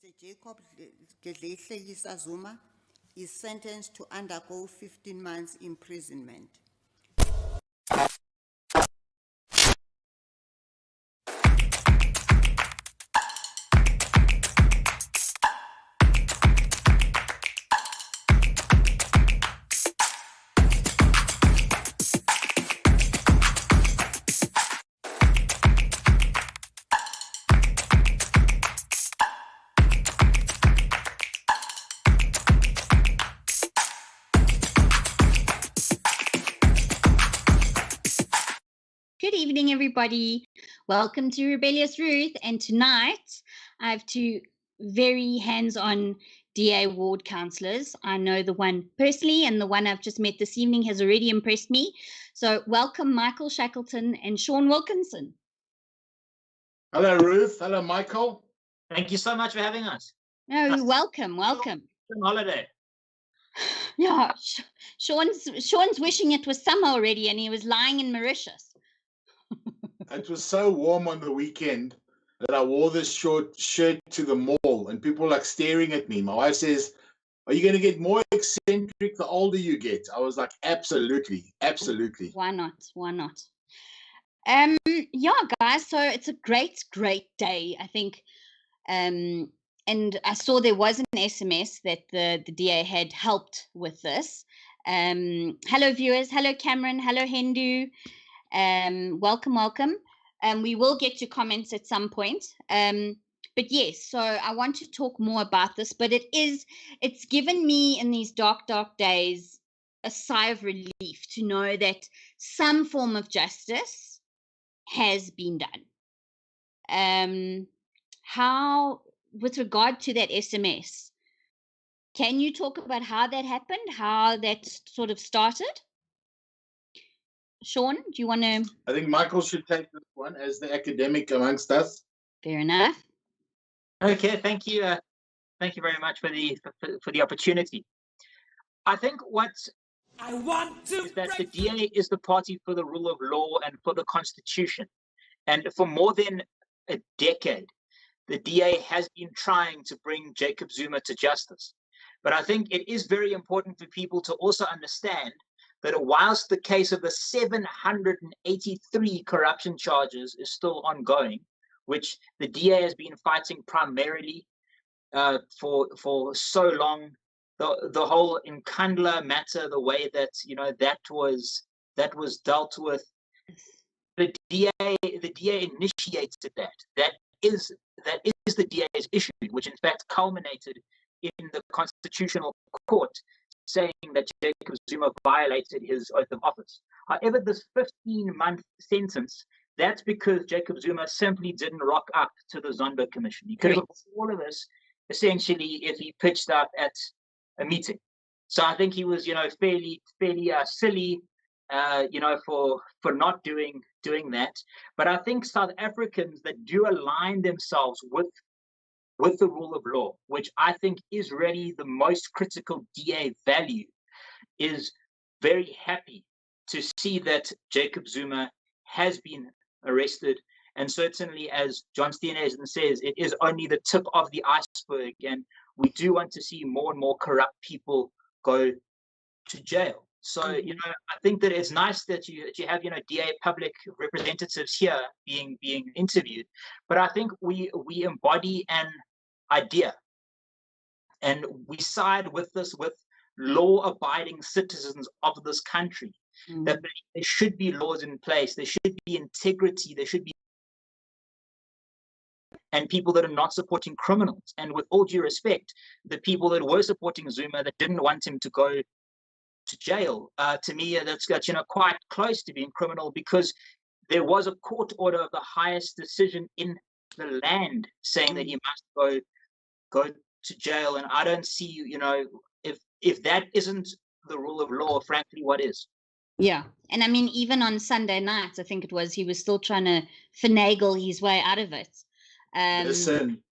Mr. Jacob Zuma is sentenced to undergo 15 months imprisonment. Good evening, everybody. Welcome to Rebellious Ruth. And tonight, I have two very hands-on DA ward councillors. I know the one personally, and the one I've just met this evening has already impressed me. So welcome, Michael Shackleton and Sean Wilkinson. Hello, Ruth. Hello, Michael. Thank you so much for having us. No, welcome. On holiday. Yeah, Sean's wishing it was summer already, and he was lying in Mauritius. It was so warm on the weekend that I wore this short shirt to the mall, and people were like staring at me. My wife says, "Are you going to get more eccentric the older you get?" I was like, absolutely, absolutely. Why not? Why not? Yeah, guys, so it's a great day, I think. And I saw there was an SMS that the DA had helped with this. Hello, viewers. Hello, Cameron. Hello, Hindu. Welcome. We will get to comments at some point. But yes, so I want to talk more about this, but it's given me in these dark days a sigh of relief to know that some form of justice has been done. How, with regard to that SMS, can you talk about how that happened, how that sort of started? Sean, do you want to? I think Michael should take this one as the academic amongst us. Fair enough. Okay, thank you. Thank you very much for the opportunity. I think what I want to is that the DA is the party for the rule of law and for the Constitution. And for more than a decade, the DA has been trying to bring Jacob Zuma to justice. But I think it is very important for people to also understand that whilst the case of the 783 corruption charges is still ongoing, which the DA has been fighting primarily for so long, the whole Nkandla matter, the way that that was dealt with, the DA initiated that. That is the DA's issue, which in fact culminated in the Constitutional Court saying that Jacob Zuma violated his oath of office. However, this 15-month sentence, that's because Jacob Zuma simply didn't rock up to the Zondo Commission. He could have done all of this essentially if he pitched up at a meeting. So I think he was, fairly silly, for not doing that. But I think South Africans that do align themselves with the rule of law, which I think is really the most critical DA value, is very happy to see that Jacob Zuma has been arrested. And certainly, as John Steenhuisen says, it is only the tip of the iceberg. And we do want to see more and more corrupt people go to jail. So, I think that it's nice that you have, DA public representatives here being interviewed. But I think we embody an idea, and we side with law-abiding citizens of this country, that there should be laws in place, there should be integrity, there should be, and people that are not supporting criminals. And with all due respect, the people that were supporting Zuma that didn't want him to go to jail, to me, that's quite close to being criminal, because there was a court order of the highest decision in the land saying that he must go to jail. And I don't see, if that isn't the rule of law, frankly, what is? Yeah. And I mean, even on Sunday nights, I think it was, he was still trying to finagle his way out of it. Listen,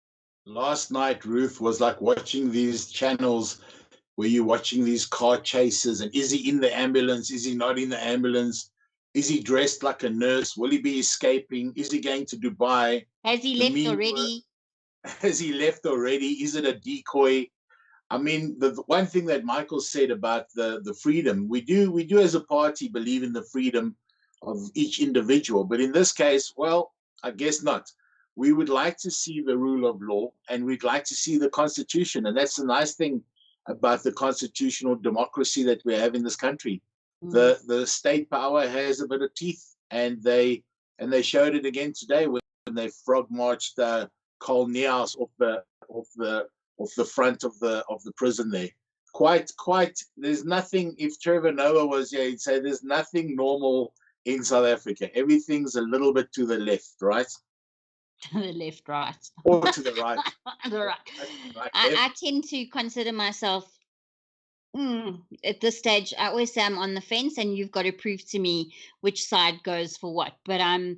last night, Ruth, was like watching these channels where you're watching these car chases, and is he in the ambulance? Is he not in the ambulance? Is he dressed like a nurse? Will he be escaping? Is he going to Dubai? Has he left already? has he left already? Is it a decoy? I mean, the one thing that Michael said about the freedom, we do as a party believe in the freedom of each individual. But in this case, well, I guess not. We would like to see the rule of law, and we'd like to see the Constitution. And that's the nice thing about the constitutional democracy that we have in this country. The state power has a bit of teeth, and they showed it again today when they frog marched Col Niehaus off the front of the prison there. Quite. There's nothing. If Trevor Noah was here, he'd say there's nothing normal in South Africa. Everything's a little bit to the left, right? To the left, right. Or to the right. The right. I tend to consider myself at this stage. I always say I'm on the fence, and you've got to prove to me which side goes for what. But I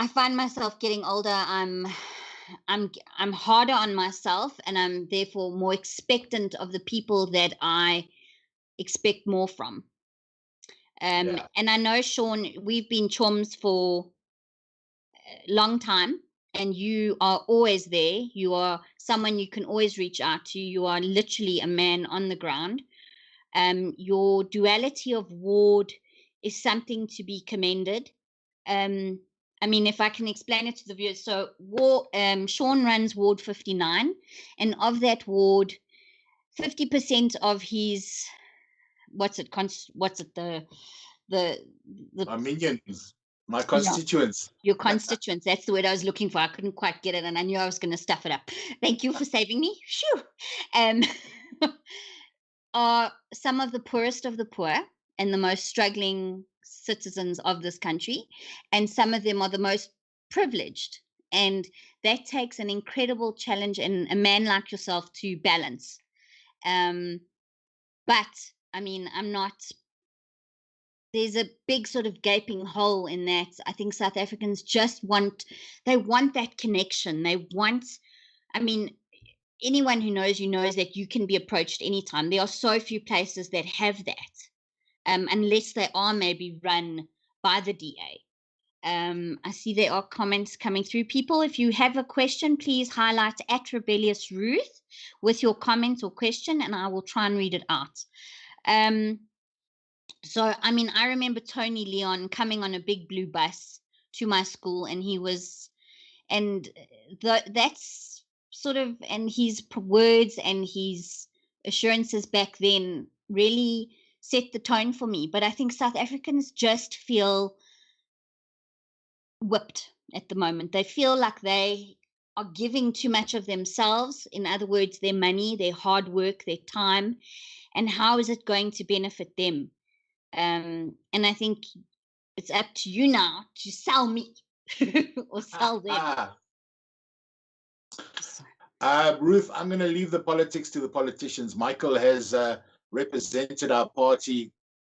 find myself getting older. I'm harder on myself, and I'm therefore more expectant of the people that I expect more from. And I know, Sean, we've been chums for a long time, and you are always there. You are someone you can always reach out to. You are literally a man on the ground. Your duality of ward is something to be commended. I mean, if I can explain it to the viewers, so Sean runs Ward 59, and of that ward, 50% of his my minions, my constituents. Your constituents, that's the word I was looking for. I couldn't quite get it, and I knew I was going to stuff it up. Thank you for saving me. Phew. Are some of the poorest of the poor and the most struggling citizens of this country, and some of them are the most privileged, and that takes an incredible challenge and a man like yourself to balance. But I mean, there's a big sort of gaping hole in that. I think South Africans just want that connection. I mean, anyone who knows you knows that you can be approached anytime. There are so few places that have that. Unless they are maybe run by the DA. I see there are comments coming through. People, if you have a question, please highlight at Rebellious Ruth with your comment or question, and I will try and read it out. So, I mean, I remember Tony Leon coming on a big blue bus to my school, and that's sort of, and his words and his assurances back then really set the tone for me. But I think South Africans just feel whipped at the moment. They feel like they are giving too much of themselves. In other words, their money, their hard work, their time, and how is it going to benefit them? And I think it's up to you now to sell me or sell them. Ruth, I'm going to leave the politics to the politicians. Michael has represented our party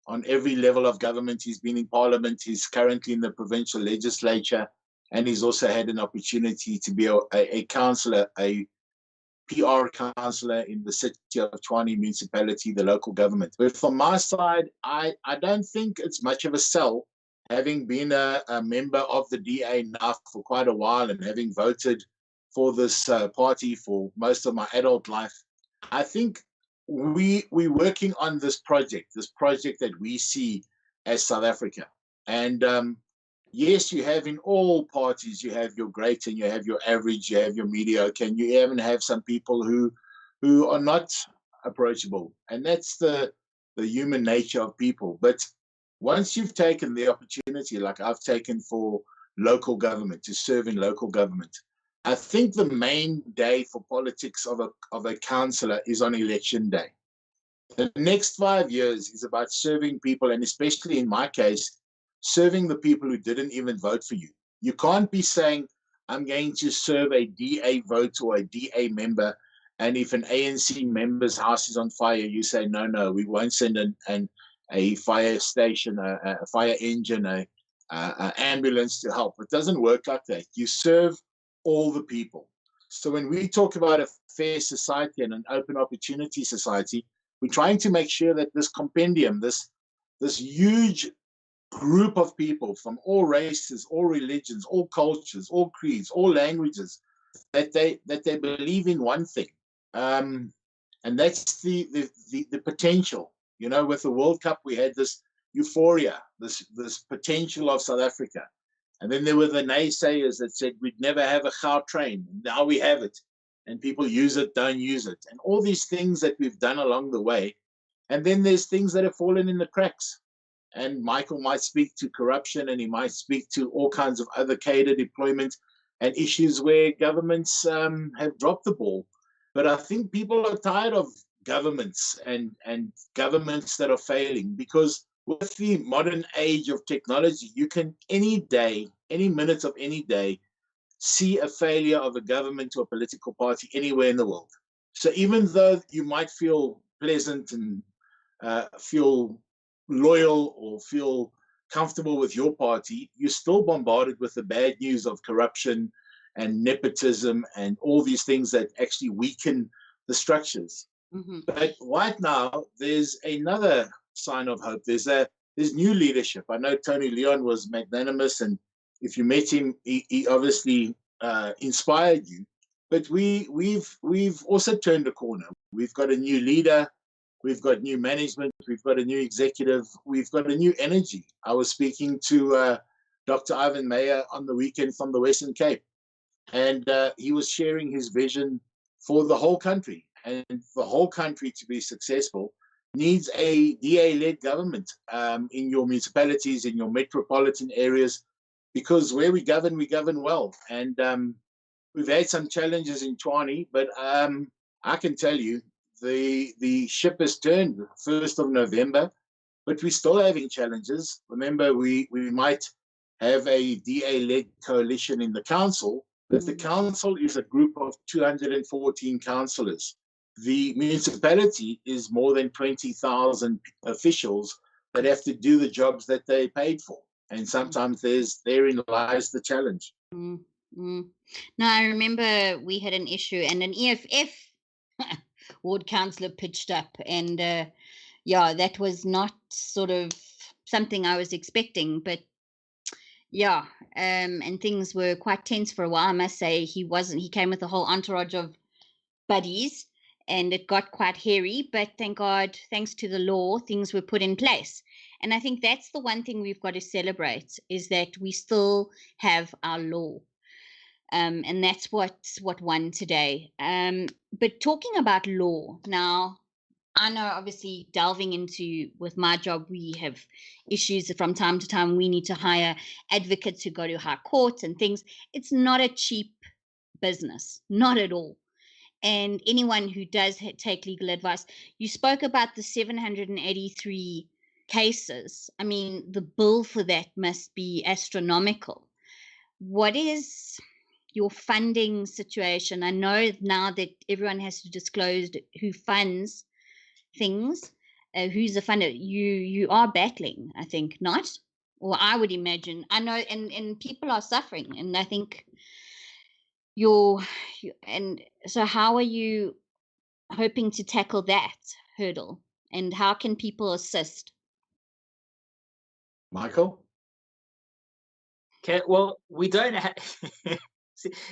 on every level of government. He's been in parliament. He's currently in the provincial legislature, and he's also had an opportunity to be a councillor, a PR councillor in the city of Tshwane municipality, the local government. But from my side, I don't think it's much of a sell, having been a member of the DA now for quite a while and having voted for this party for most of my adult life. I think we're working on this project that we see as South Africa. And yes, you have in all parties, you have your great and you have your average, you have your mediocre, and you even have some people who are not approachable. And that's the human nature of people. But once you've taken the opportunity, like I've taken for local government, to serve in local government, I think the main day for politics of a councillor is on election day. The next 5 years is about serving people, and especially in my case, serving the people who didn't even vote for you. You can't be saying, I'm going to serve a DA vote or a DA member, and if an ANC member's house is on fire, you say, no, we won't send a fire station, a fire engine, a ambulance to help. It doesn't work like that. You serve all the people. So when we talk about a fair society and an open opportunity society, we're trying to make sure that this compendium, this huge group of people from all races, all religions, all cultures, all creeds, all languages, that they believe in one thing, and that's the potential. You know, with the World Cup, we had this euphoria, this potential of South Africa, and then there were the naysayers that said we'd never have a Gautrain. Now we have it, and people use it, don't use it, and all these things that we've done along the way. And then there's things that have fallen in the cracks. And Michael might speak to corruption, and he might speak to all kinds of other cadre deployment and issues where governments have dropped the ball. But I think people are tired of governments and governments that are failing, because with the modern age of technology, you can any day, any minute of any day, see a failure of a government or a political party anywhere in the world. So even though you might feel pleasant and feel loyal or feel comfortable with your party, you're still bombarded with the bad news of corruption and nepotism and all these things that actually weaken the structures. Mhm. But right now, there's another sign of hope. There's new leadership. I know Tony Leon was magnanimous, and if you met him, he obviously inspired you. But we've also turned a corner. We've got a new leader. We've got new management. We've got a new executive. We've got a new energy. I was speaking to Dr. Ivan Meyer on the weekend from the Western Cape, and he was sharing his vision for the whole country. And the whole country to be successful needs a DA-led government in your municipalities, in your metropolitan areas, because where we govern well. And we've had some challenges in Tshwane, but I can tell you, the ship has turned 1st of November, but we're still having challenges. Remember, we might have a DA-led coalition in the council, but the council is a group of 214 councillors. The municipality is more than 20,000 officials that have to do the jobs that they paid for. And sometimes therein lies the challenge. No, I remember we had an issue, and an EFF ward councillor pitched up, and yeah, that was not sort of something I was expecting, but yeah, and things were quite tense for a while. I must say, he came with a whole entourage of buddies, and it got quite hairy, but thank God, thanks to the law, things were put in place. And I think that's the one thing we've got to celebrate, is that we still have our law. And that's what won today. But talking about law now, I know obviously delving into, with my job, we have issues from time to time. We need to hire advocates who go to high court and things. It's not a cheap business, not at all. And anyone who does take legal advice, you spoke about the 783 cases. I mean, the bill for that must be astronomical. What is your funding situation? I know now that everyone has to disclose who funds things, who's the funder. You are battling, I think, not? Or I would imagine. I know, and people are suffering, and I think and so how are you hoping to tackle that hurdle, and how can people assist? Michael? Okay, well, we don't have.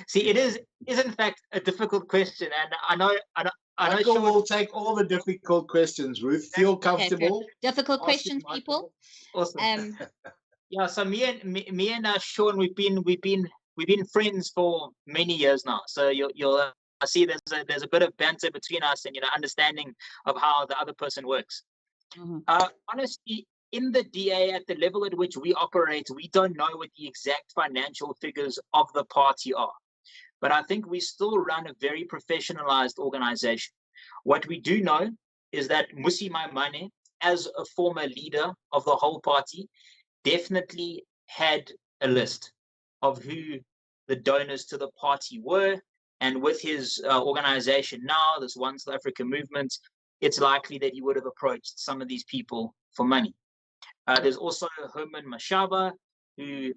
See, it is in fact a difficult question, and I know Michael Sean will take all the difficult questions, Ruth. Feel comfortable. Difficult Ask questions, it, people. Awesome. Yeah, so me and Sean, we've been friends for many years now. So you'll I see there's a bit of banter between us, and understanding of how the other person works. Honestly, in the DA, at the level at which we operate, we don't know what the exact financial figures of the party are. But I think we still run a very professionalized organization. What we do know is that Musi Maimane, as a former leader of the whole party, definitely had a list of who the donors to the party were. And with his organization now, this One South Africa movement, it's likely that he would have approached some of these people for money. There's also Herman Mashaba, who,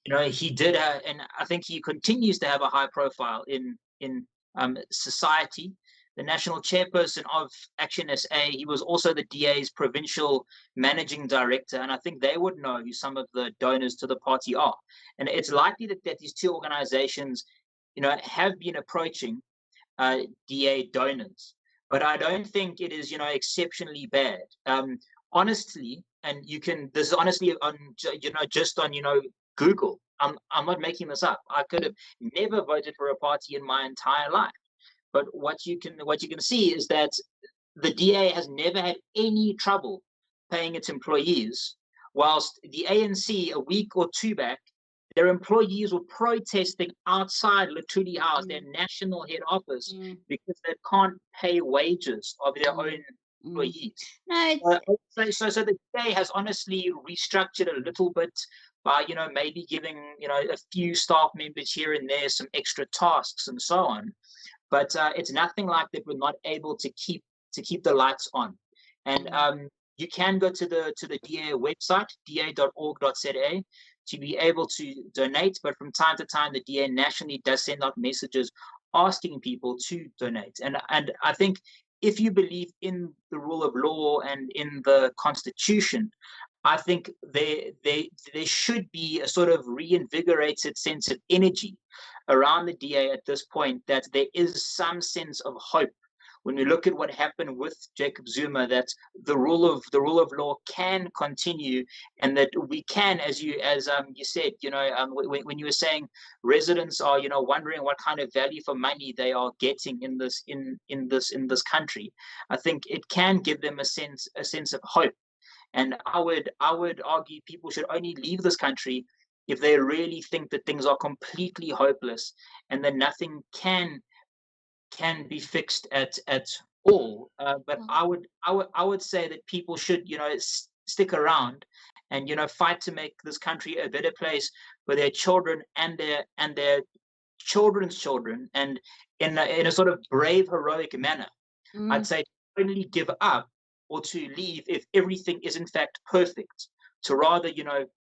he did, and I think he continues to have a high profile in society. The national chairperson of Action SA, he was also the DA's provincial managing director, and I think they would know who some of the donors to the party are. And it's likely that these two organizations have been approaching DA donors, but I don't think it is, exceptionally bad. Honestly, and this is honestly on, just on, Google. I'm not making this up. I could have never voted for a party in my entire life, but what you can see is that the DA has never had any trouble paying its employees, whilst the ANC a week or two back, their employees were protesting outside Luthuli House, their national head office, because they can't pay wages of their own employees. No, So the DA has honestly restructured a little bit by, maybe giving, a few staff members here and there some extra tasks and so on. But it's nothing like that we're not able to keep the lights on. And you can go to the DA website, da.org.za, to be able to donate. But from time to time, the DA nationally does send out messages asking people to donate. And I think if you believe in the rule of law and in the Constitution, I think there should be a sort of reinvigorated sense of energy around the DA at this point, that there is some sense of hope when we look at what happened with Jacob Zuma, that the rule of law can continue, and that we can, as you said, when you were saying residents are, wondering what kind of value for money they are getting in this country, I think it can give them a sense of hope. And I would argue people should only leave this country if they really think that things are completely hopeless and that nothing can be fixed at all. But I would say that people should, stick around and, fight to make this country a better place for their children and their children's children, and in a sort of brave, heroic manner. I'd say only give up or to leave if everything is in fact perfect, to rather,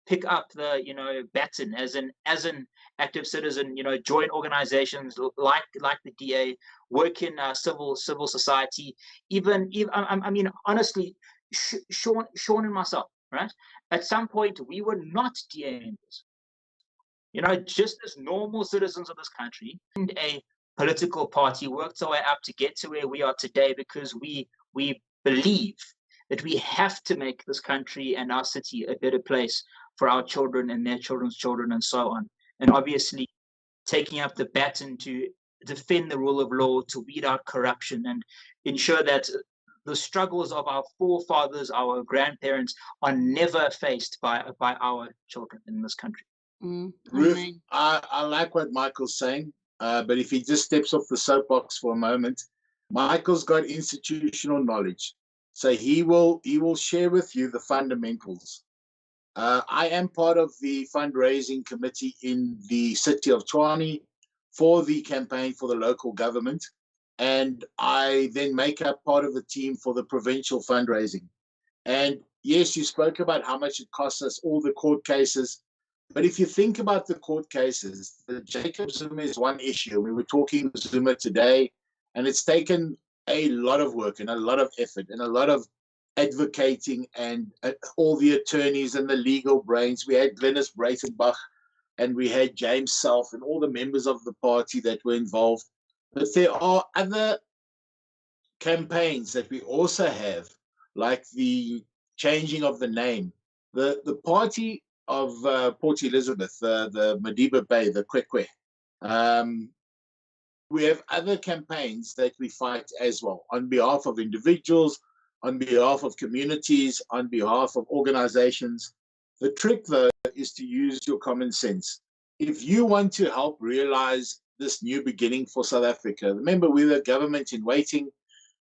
pick up the, baton as an active citizen, join organizations like the DA, work in civil society, even I mean, honestly, Sean and myself, right? At some point, we were not DA members, just as normal citizens of this country, and a political party worked our way up to get to where we are today, because we believe that we have to make this country and our city a better place for our children and their children's children and so on. And obviously taking up the baton to defend the rule of law, to weed out corruption and ensure that the struggles of our forefathers, our grandparents, are never faced by our children in this country. Ruth, I like what Michael's saying, but if he just steps off the soapbox for a moment, Michael's got institutional knowledge, so he will share with you the fundamentals. I am part of the fundraising committee in the city of Tshwane for the campaign for the local government, and I then make up part of the team for the provincial fundraising. And yes, you spoke about how much it costs us, all the court cases. But if you think about the court cases, the Jacob Zuma is one issue. We were talking Zuma today, and it's taken a lot of work and a lot of effort and a lot of advocating, and all the attorneys and the legal brains. We had Glenys Breitenbach and we had James Self and all the members of the party that were involved. But there are other campaigns that we also have, like the changing of the name. The party of Port Elizabeth, the Madiba Bay, the Kwekwe. We have other campaigns that we fight as well, on behalf of individuals, on behalf of communities, on behalf of organizations. The trick, though, is to use your common sense. If you want to help realize this new beginning for South Africa, remember, we're the government in waiting.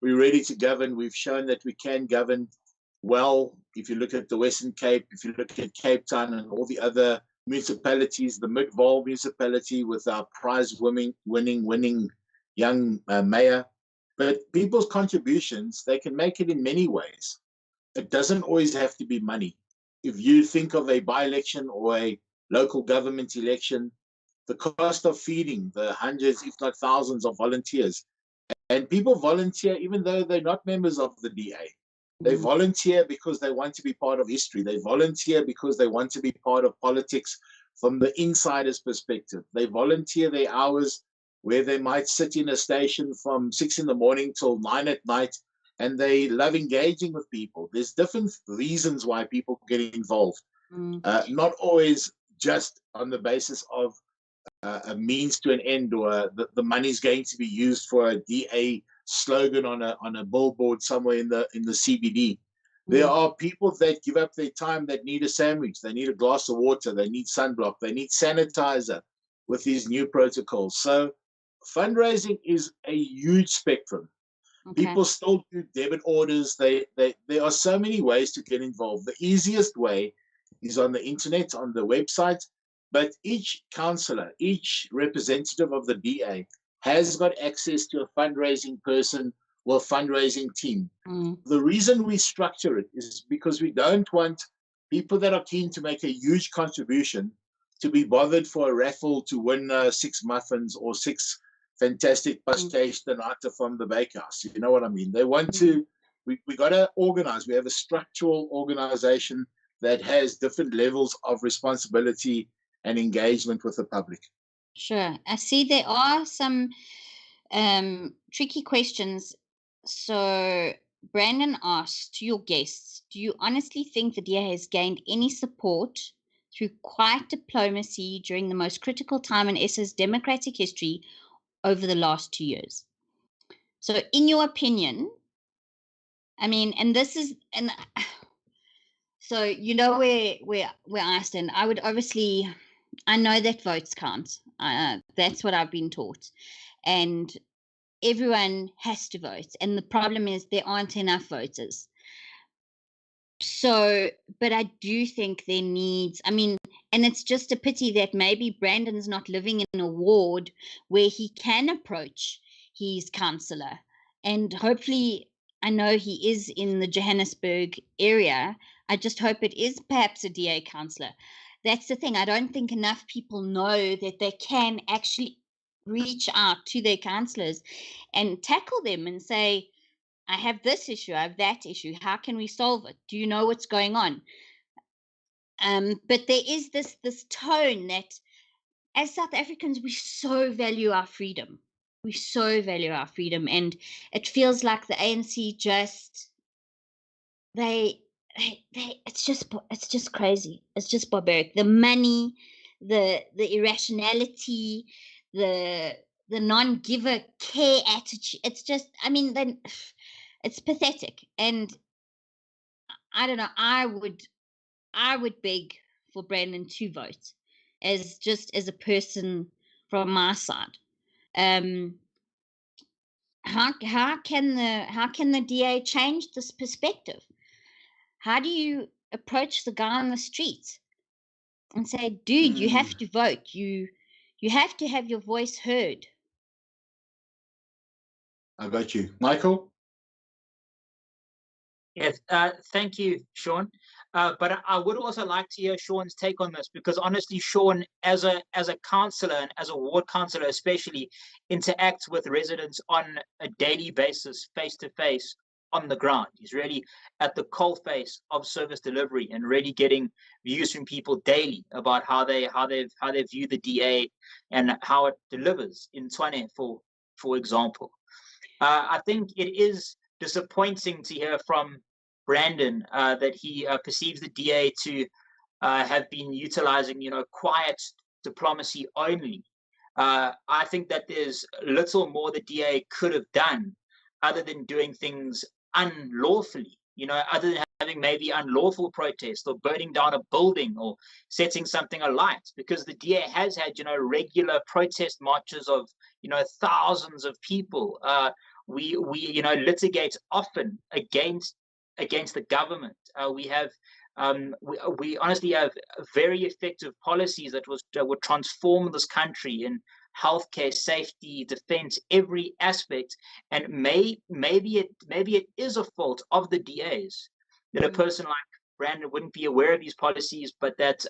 We're ready to govern. We've shown that we can govern well. If you look at the Western Cape, if you look at Cape Town and all the other municipalities, the Mid-Vaal municipality with our prize-winning young mayor. But people's contributions, they can make it in many ways. It doesn't always have to be money. If you think of a by-election or a local government election, the cost of feeding the hundreds, if not thousands of volunteers. And people volunteer even though they're not members of the DA. They volunteer because they want to be part of history. They volunteer because they want to be part of politics from the insider's perspective. They volunteer their hours where they might sit in a station from 6 in the morning till 9 at night, and they love engaging with people. There's different reasons why people get involved, not always just on the basis of a means to an end, or the money's going to be used for a DA slogan on a billboard somewhere in the CBD. There are people that give up their time, that need a sandwich, they need a glass of water, they need sunblock, they need sanitizer with these new protocols. So fundraising is a huge spectrum. Okay. People still do debit orders. There are so many ways to get involved. The easiest way is on the internet, on the website, but each councillor, each representative of the DA has got access to a fundraising person or fundraising team. The reason we structure it is because we don't want people that are keen to make a huge contribution to be bothered for a raffle to win 6 muffins or 6 fantastic pastéis de nata from the bakehouse. You know what I mean? They want to, we got to organize. We have a structural organization that has different levels of responsibility and engagement with the public. Sure. I see there are some tricky questions. So Brandon asked, to your guests, do you honestly think the DA has gained any support through quiet diplomacy during the most critical time in SA's democratic history over the last 2 years? So in your opinion, I mean, and this is, and so you know where I stand. I would obviously, I know that votes count. That's what I've been taught. And everyone has to vote. And the problem is there aren't enough voters. So, but I do think there needs, I mean, and it's just a pity that maybe Brandon's not living in a ward where he can approach his councillor. And hopefully, I know he is in the Johannesburg area. I just hope it is perhaps a DA councillor. That's the thing. I don't think enough people know that they can actually reach out to their councillors and tackle them and say, I have this issue, I have that issue. How can we solve it? Do you know what's going on? But there is this tone that as South Africans, we so value our freedom. We so value our freedom. And it feels like the ANC just, it's just crazy. It's just barbaric. The money, the irrationality, the non-giver care attitude. It's just, I mean, then it's pathetic. And I don't know, I would beg for Brandon to vote as a person from my side. How can the DA change this perspective? How do you approach the guy on the street and say, dude, you have to vote. You have to have your voice heard. I got you. Michael? Yes, thank you, Sean. But I would also like to hear Sean's take on this, because honestly, Sean, as a councillor and as a ward councillor especially, interacts with residents on a daily basis, face to face, on the ground. He's really at the coalface of service delivery and really getting views from people daily about how they view the DA and how it delivers in Tshwane, for example. I think it is disappointing to hear from Brandon that he perceives the DA to have been utilizing, quiet diplomacy only. I think that there's little more the DA could have done other than doing things unlawfully, other than having maybe unlawful protest or burning down a building or setting something alight, because the DA has had, regular protest marches of, thousands of people. We litigate often against the government. We honestly have very effective policies that would transform this country in healthcare, safety, defense, every aspect. And maybe it is a fault of the DAs that a person like Brandon wouldn't be aware of these policies, but that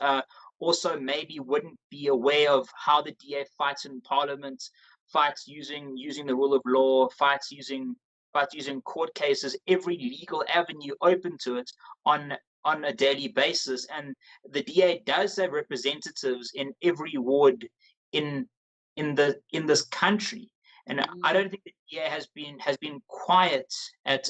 also maybe wouldn't be aware of how the DA fights in Parliament, fights using the rule of law, fights using court cases, every legal avenue open to it on a daily basis. And the DA does have representatives in every ward in in this country. And I don't think the DA has been quiet at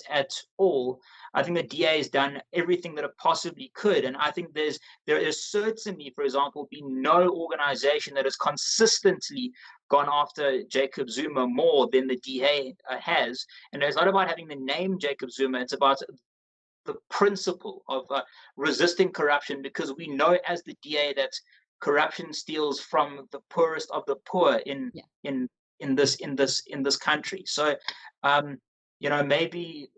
all. I think the DA has done everything that it possibly could, and I think there is certainly, for example, been no organization that has consistently gone after Jacob Zuma more than the DA has. And it's not about having the name Jacob Zuma; it's about the principle of resisting corruption, because we know as the DA that corruption steals from the poorest of the poor in this country. So maybe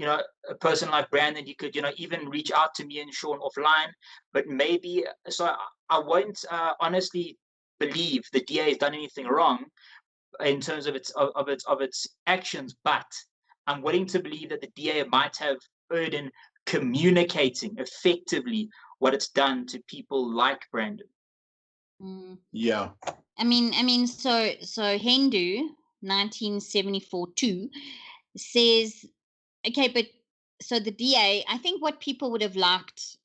a person like Brandon, you could even reach out to me and Sean offline, but maybe so I won't honestly believe the DA has done anything wrong in terms of its actions, but I'm willing to believe that the DA might have erred in communicating effectively what it's done to people like Brandon. Yeah. I mean, so Hindu 1974-2 says, okay, but so the DA, I think what people would have liked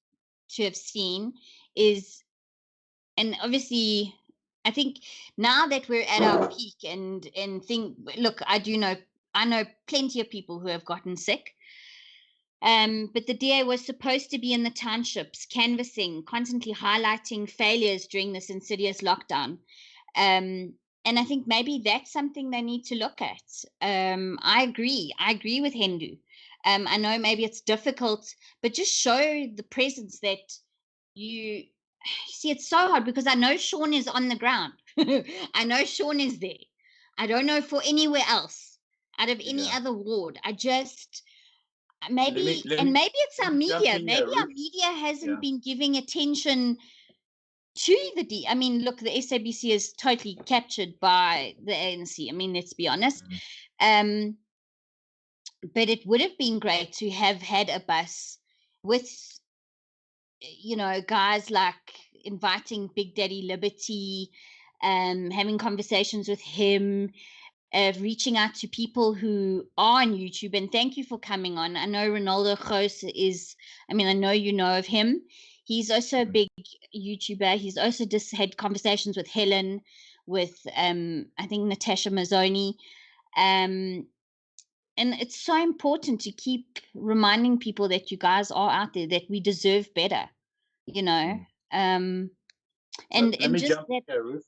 to have seen is, and obviously, I think now that we're at our peak and look, I know plenty of people who have gotten sick. But the DA was supposed to be in the townships, canvassing, constantly highlighting failures during this insidious lockdown. And I think maybe that's something they need to look at. I agree with Hindu. I know maybe it's difficult, but just show the presence that you see. It's so hard because I know Sean is on the ground. I know Sean is there. I don't know for anywhere else out of any other ward. I just... Maybe it's our media. Maybe our media hasn't been giving attention to the D. I mean, look, the SABC is totally captured by the ANC. I mean, let's be honest. But it would have been great to have had a bus with, guys like inviting Big Daddy Liberty, having conversations with him, reaching out to people who are on YouTube. And thank you for coming on. I know Ronaldo Gous I know you know of him. He's also a big YouTuber. He's also just had conversations with Helen, with I think Natasha Mazzoni. And it's so important to keep reminding people that you guys are out there, that we deserve better, and Let me just jump that, there, Ruth.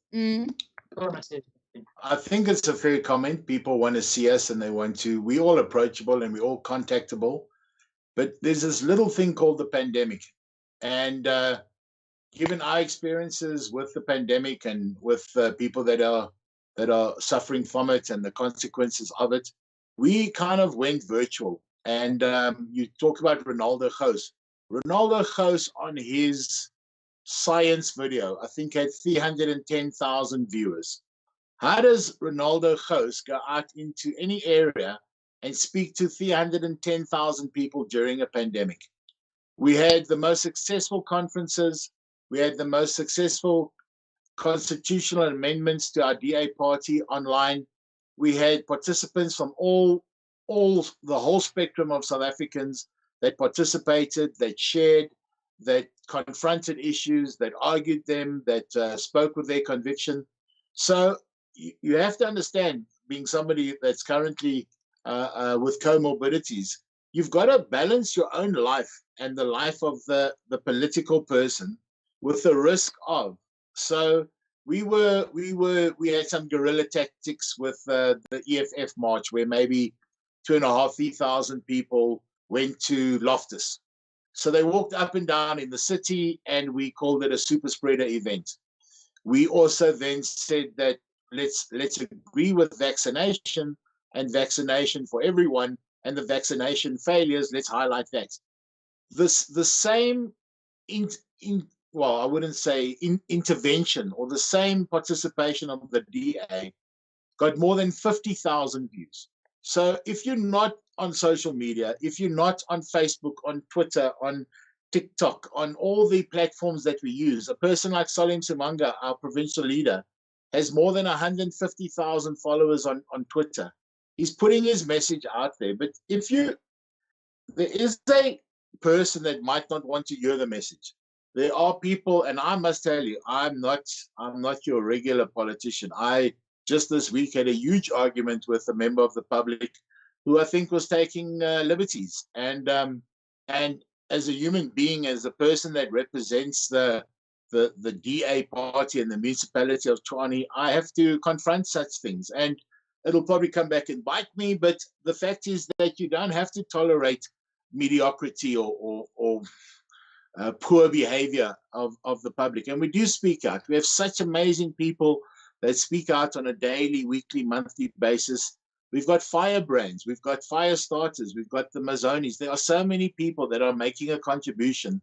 I think it's a fair comment. People want to see us and we're all approachable and we're all contactable. But there's this little thing called the pandemic. And given our experiences with the pandemic and with people that are suffering from it and the consequences of it, we kind of went virtual. And you talk about Ronaldo Gous. Ronaldo Gous on his science video, I think, had 310,000 viewers. How does Ronaldo Gous go out into any area and speak to 310,000 people during a pandemic? We had the most successful conferences. We had the most successful constitutional amendments to our DA party online. We had participants from the whole spectrum of South Africans that participated, that shared, that confronted issues, that argued them, that spoke with their conviction. So you have to understand, being somebody that's currently with comorbidities, you've got to balance your own life and the life of the political person with the risk of. So we had some guerrilla tactics with the EFF march, where maybe 2,500 people went to Loftus. So they walked up and down in the city, and we called it a super spreader event. We also then said that let's agree with vaccination and vaccination for everyone, and the vaccination failures, let's highlight that. The same I wouldn't say intervention, or the same participation of the DA got more than 50,000 views. So if you're not on social media, if you're not on Facebook, on Twitter, on TikTok, on all the platforms that we use, a person like Salim Simanga, our provincial leader, has more than 150,000 followers on Twitter. He's putting his message out there. But there is a person that might not want to hear the message. There are people, and I must tell you, I'm not your regular politician. I just this week had a huge argument with a member of the public who I think was taking liberties. And as a human being, as a person that represents the DA party and the municipality of Tshwane, I have to confront such things. And it'll probably come back and bite me, but the fact is that you don't have to tolerate mediocrity or poor behavior of the public. And we do speak out. We have such amazing people that speak out on a daily, weekly, monthly basis. We've got firebrands, we've got fire starters, we've got the Mazonis. There are so many people that are making a contribution.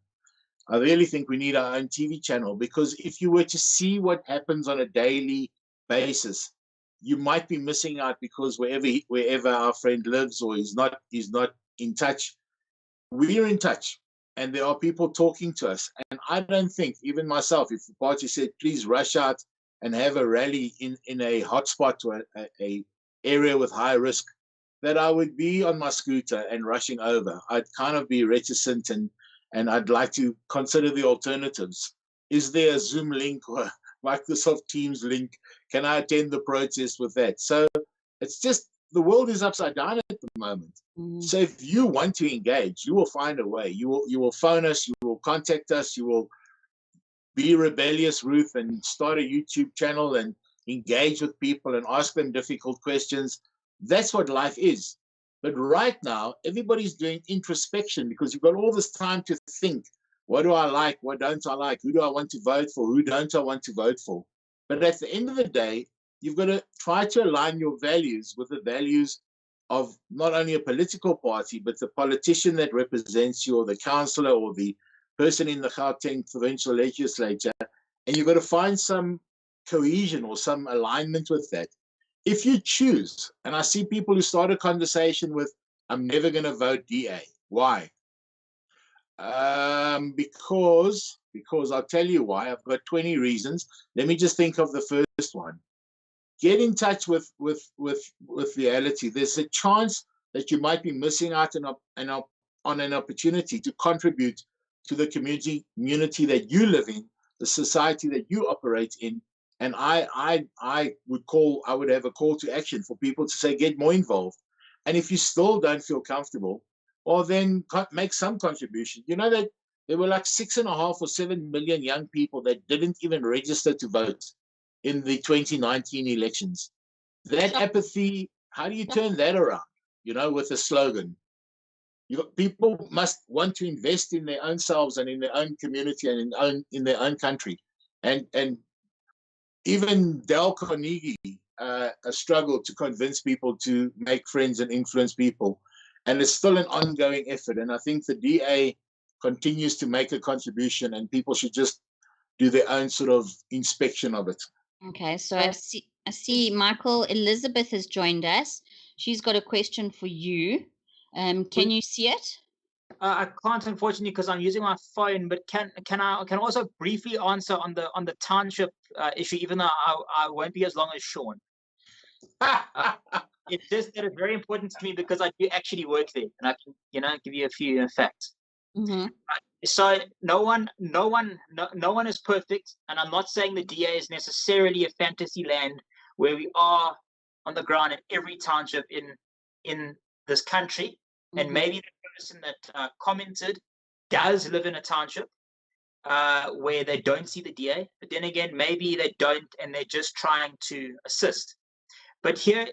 I really think we need our own TV channel, because if you were to see what happens on a daily basis, you might be missing out, because wherever our friend lives or is not in touch, we're in touch. And there are people talking to us. And I don't think, even myself, if the party said, please rush out and have a rally in a hotspot or a area with high risk, that I would be on my scooter and rushing over. I'd kind of be reticent, and I'd like to consider the alternatives. Is there a Zoom link or a Microsoft Teams link? Can I attend the protest with that? So it's just, the world is upside down at the moment. So if you want to engage, you will find a way. You will phone us, you will contact us, you will be rebellious, Ruth, and start a YouTube channel and engage with people and ask them difficult questions. That's what life is. But right now, everybody's doing introspection, because you've got all this time to think, what do I like? What don't I like? Who do I want to vote for? Who don't I want to vote for? But at the end of the day, you've got to try to align your values with the values of not only a political party, but the politician that represents you, or the councillor, or the person in the Gauteng provincial legislature. And you've got to find some cohesion or some alignment with that. If you choose, and I see people who start a conversation with, I'm never going to vote DA. Why? Because I'll tell you why. I've got 20 reasons. Let me just think of the first one. Get in touch with reality. There's a chance that you might be missing out on an opportunity to contribute to the community that you live in, the society that you operate in. And I would have a call to action for people to say, get more involved. And if you still don't feel comfortable, well, then make some contribution. You know that there were like 6.5 or 7 million young people that didn't even register to vote in the 2019 elections. That apathy, how do you turn that around? You know, with a slogan. People must want to invest in their own selves and in their own community and in their own country. And even Dale Carnegie struggled to convince people to make friends and influence people. And it's still an ongoing effort. And I think the DA continues to make a contribution, and people should just do their own sort of inspection of it. Okay, so I see Michael Elizabeth has joined us. She's got a question for you. Can you see it? I can't, unfortunately, because I'm using my phone. But can I also briefly answer on the township issue, even though I won't be as long as Sean. It's just that it's very important to me, because I do actually work there, and I can give you a few facts. Mm-hmm. So no one is perfect, and I'm not saying the DA is necessarily a fantasy land where we are on the ground in every township in this country. Mm-hmm. And maybe the person that commented does live in a township where they don't see the DA, but then again, maybe they don't, and they're just trying to assist. But here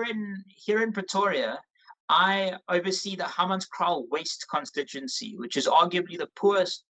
in Pretoria, I oversee the Hammanskraal West constituency, which is arguably the poorest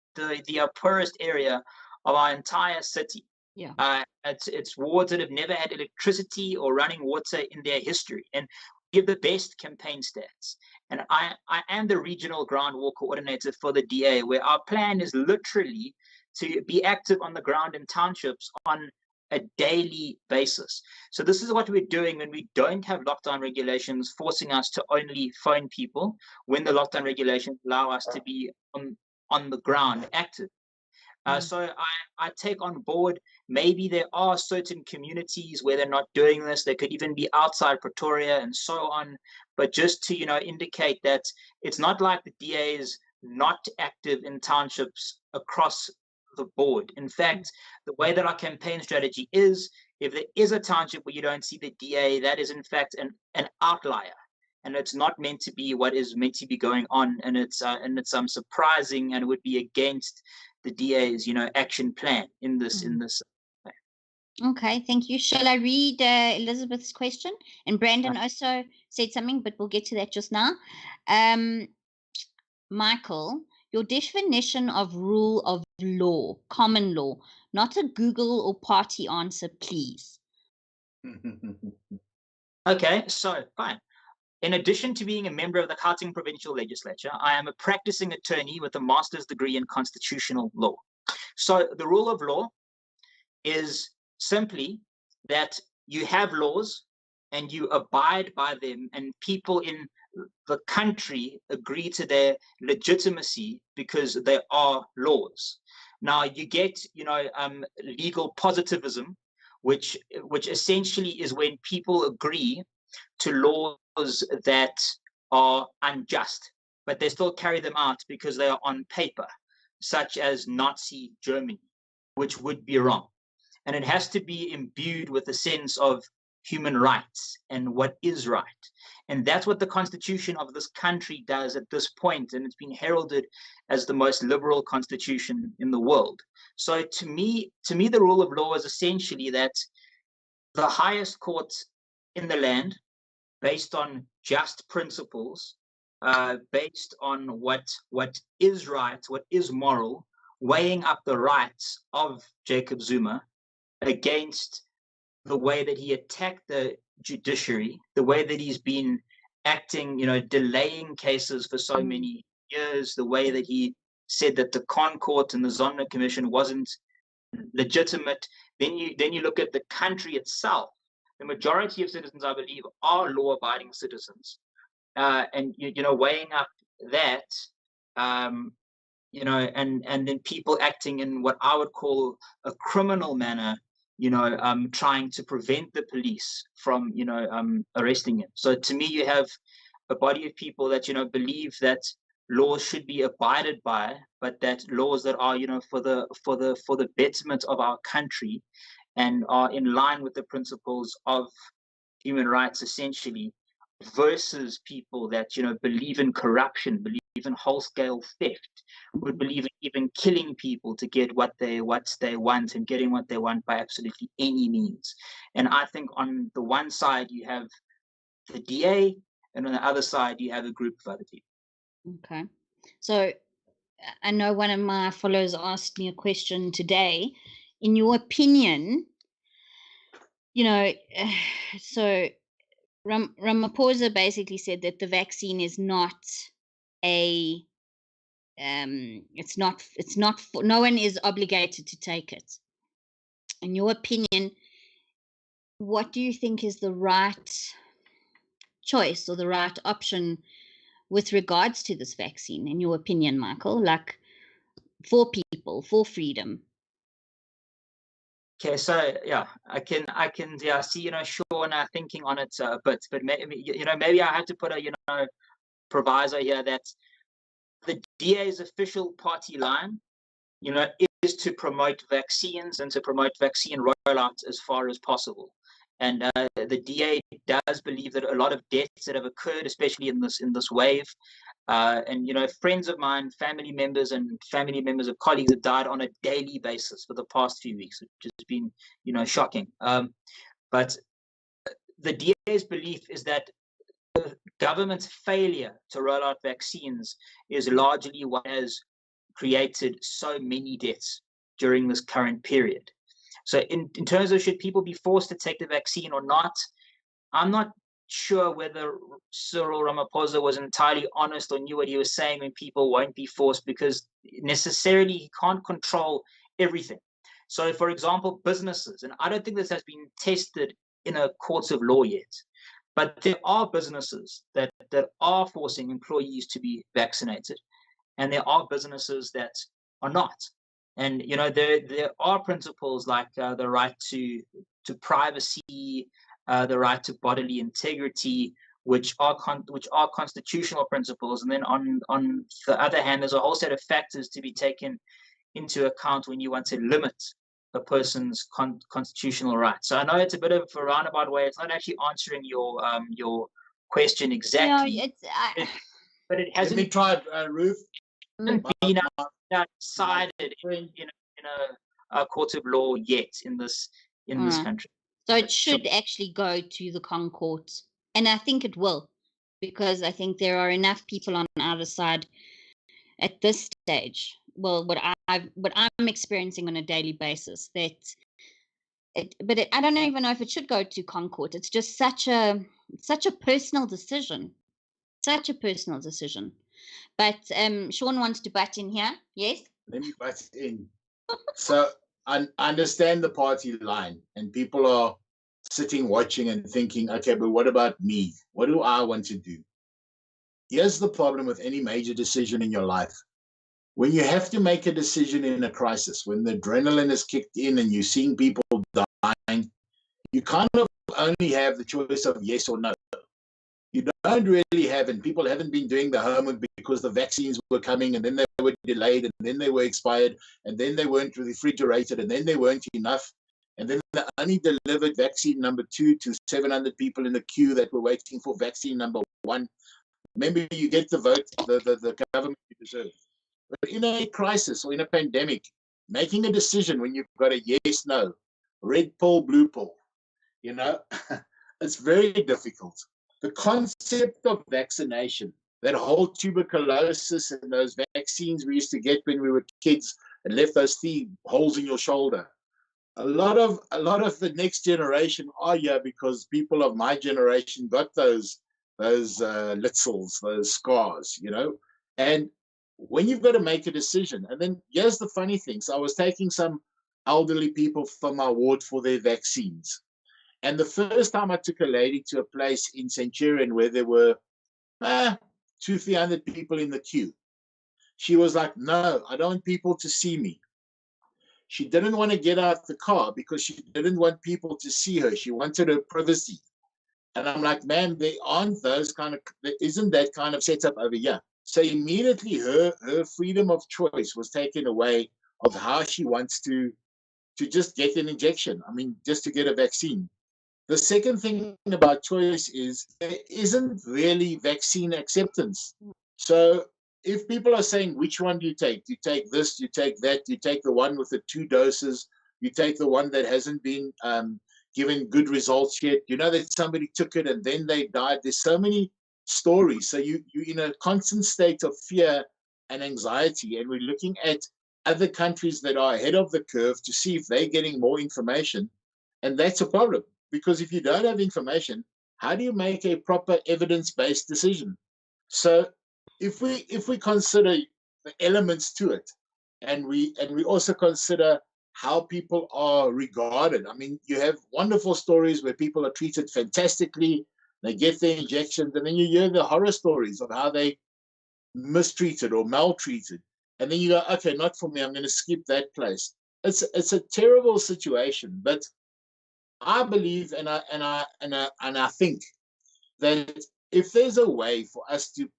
area of our entire city. Yeah. It's wards that have never had electricity or running water in their history, and give the best campaign stats. And I am the regional ground war coordinator for the DA, where our plan is literally to be active on the ground in townships on a daily basis. So this is what we're doing when we don't have lockdown regulations forcing us to only phone people, when the lockdown regulations allow us to be on the ground active. So I take on board, maybe there are certain communities where they're not doing this. They could even be outside Pretoria and so on. But just to, indicate that it's not like the DA is not active in townships across the board. In fact, the way that our campaign strategy is if there is a township where you don't see the DA, that is in fact an outlier, and it's not meant to be what is meant to be going on, and it's surprising, and it would be against the DA's action plan in this. Okay, thank you. Shall I read Elizabeth's question? And Brandon also said something, but we'll get to that just now. Michael, your definition of rule of law, common law, not a Google or party answer, please. Okay, so fine. In addition to being a member of the Gauteng Provincial Legislature, I am a practicing attorney with a master's degree in constitutional law. So the rule of law is simply that you have laws and you abide by them, and people in the country agree to their legitimacy because they are laws. Now you get, legal positivism, which essentially is when people agree to laws that are unjust, but they still carry them out because they are on paper, such as Nazi Germany, which would be wrong. And it has to be imbued with a sense of human rights and what is right. And that's what the constitution of this country does at this point, and it's been heralded as the most liberal constitution in the world. So to me, the rule of law is essentially that the highest court in the land, based on just principles, based on what is right, what is moral, weighing up the rights of Jacob Zuma against the way that he attacked the judiciary, the way that he's been acting, delaying cases for so many years, the way that he said that the Court and the Zondo Commission wasn't legitimate. Then you look at the country itself. The majority of citizens, I believe, are law-abiding citizens, and weighing up that, and then people acting in what I would call a criminal manner, trying to prevent the police from, arresting him. So to me, you have a body of people that, believe that laws should be abided by, but that laws that are, for the betterment of our country and are in line with the principles of human rights, essentially, versus people that, believe in corruption, believe in whole-scale theft, would believe in even killing people to get what they want, and getting what they want by absolutely any means. And I think on the one side you have the DA, and on the other side you have a group of other people. Okay, so I know one of my followers asked me a question today. In your opinion, so Ramaphosa basically said that the vaccine is not a it's not no one is obligated to take it. In your opinion, what do you think is the right choice or the right option with regards to this vaccine, in your opinion, Michael, like for people, for freedom? Okay, so yeah, I can see Sean thinking on it a bit, but maybe I have to put a proviso here that the DA's official party line, is to promote vaccines and to promote vaccine rollout as far as possible. And the DA does believe that a lot of deaths that have occurred, especially in this wave, and friends of mine, family members of colleagues have died on a daily basis for the past few weeks, which has been shocking. But the DA's belief is that the government's failure to roll out vaccines is largely what has created so many deaths during this current period. So in terms of should people be forced to take the vaccine or not, I'm not sure whether Cyril Ramaphosa was entirely honest or knew what he was saying when people won't be forced, because necessarily he can't control everything. So for example, businesses, and I don't think this has been tested in a courts of law yet, but there are businesses that are forcing employees to be vaccinated, and there are businesses that are not. And there are principles like the right to privacy, the right to bodily integrity, which are constitutional principles. And then on the other hand, there's a whole set of factors to be taken into account when you want to limit a person's constitutional rights. So I know it's a bit of a roundabout way. It's not actually answering your question exactly, No, it's but it Let me hasn't try it, Ruth. been decided Friend, in a court of law yet in this Alright. country. So it But should actually go to the Con Court, and I think it will, because I think there are enough people on either side at this stage. Well, what I'm experiencing on a daily basis, that I don't even know if it should go to Con Court. It's just such a personal decision, such a personal decision. But Sean wants to butt in here. Yes. let me butt in. So I understand the party line, and people are sitting watching and thinking, okay, but what about me? What do I want to do? Here's the problem with any major decision in your life. When you have to make a decision in a crisis, when the adrenaline is kicked in and you're seeing people dying, you kind of only have the choice of yes or no. You don't really have, and people haven't been doing the homework because the vaccines were coming and then they were delayed and then they were expired and then they weren't refrigerated and then they weren't enough. And then they only delivered vaccine number 2 to 700 people in the queue that were waiting for vaccine number 1. Remember, you get the vote, the government you deserve. But in a crisis or in a pandemic, making a decision when you've got a yes, no, red pill, blue pill, it's very difficult. The concept of vaccination, that whole tuberculosis and those vaccines we used to get when we were kids and left those 3 holes in your shoulder. A lot of the next generation are here because people of my generation got those litzels, those scars, And when you've got to make a decision, and then here's the funny thing. So I was taking some elderly people from my ward for their vaccines. And the first time I took a lady to a place in Centurion where there were 200-300 people in the queue, she was like, no, I don't want people to see me. She didn't want to get out the car because she didn't want people to see her. She wanted her privacy. And I'm like, ma'am, there isn't that kind of setup over here. So immediately her freedom of choice was taken away of how she wants to just get an injection. I mean, just to get a vaccine. The second thing about choice is there isn't really vaccine acceptance. So if people are saying, which one do you take? You take this, you take that, you take the one with the 2 doses, you take the one that hasn't been given good results yet. You know that somebody took it and then they died. There's so many stories. So you're in a constant state of fear and anxiety. And we're looking at other countries that are ahead of the curve to see if they're getting more information. And that's a problem. Because if you don't have information, how do you make a proper evidence-based decision? So if we consider the elements to it, and we also consider how people are regarded. I mean, you have wonderful stories where people are treated fantastically, they get their injections, and then you hear the horror stories of how they mistreated or maltreated. And then you go, okay, not for me, I'm going to skip that place. It's a terrible situation, but I believe and I think that if there's a way for us to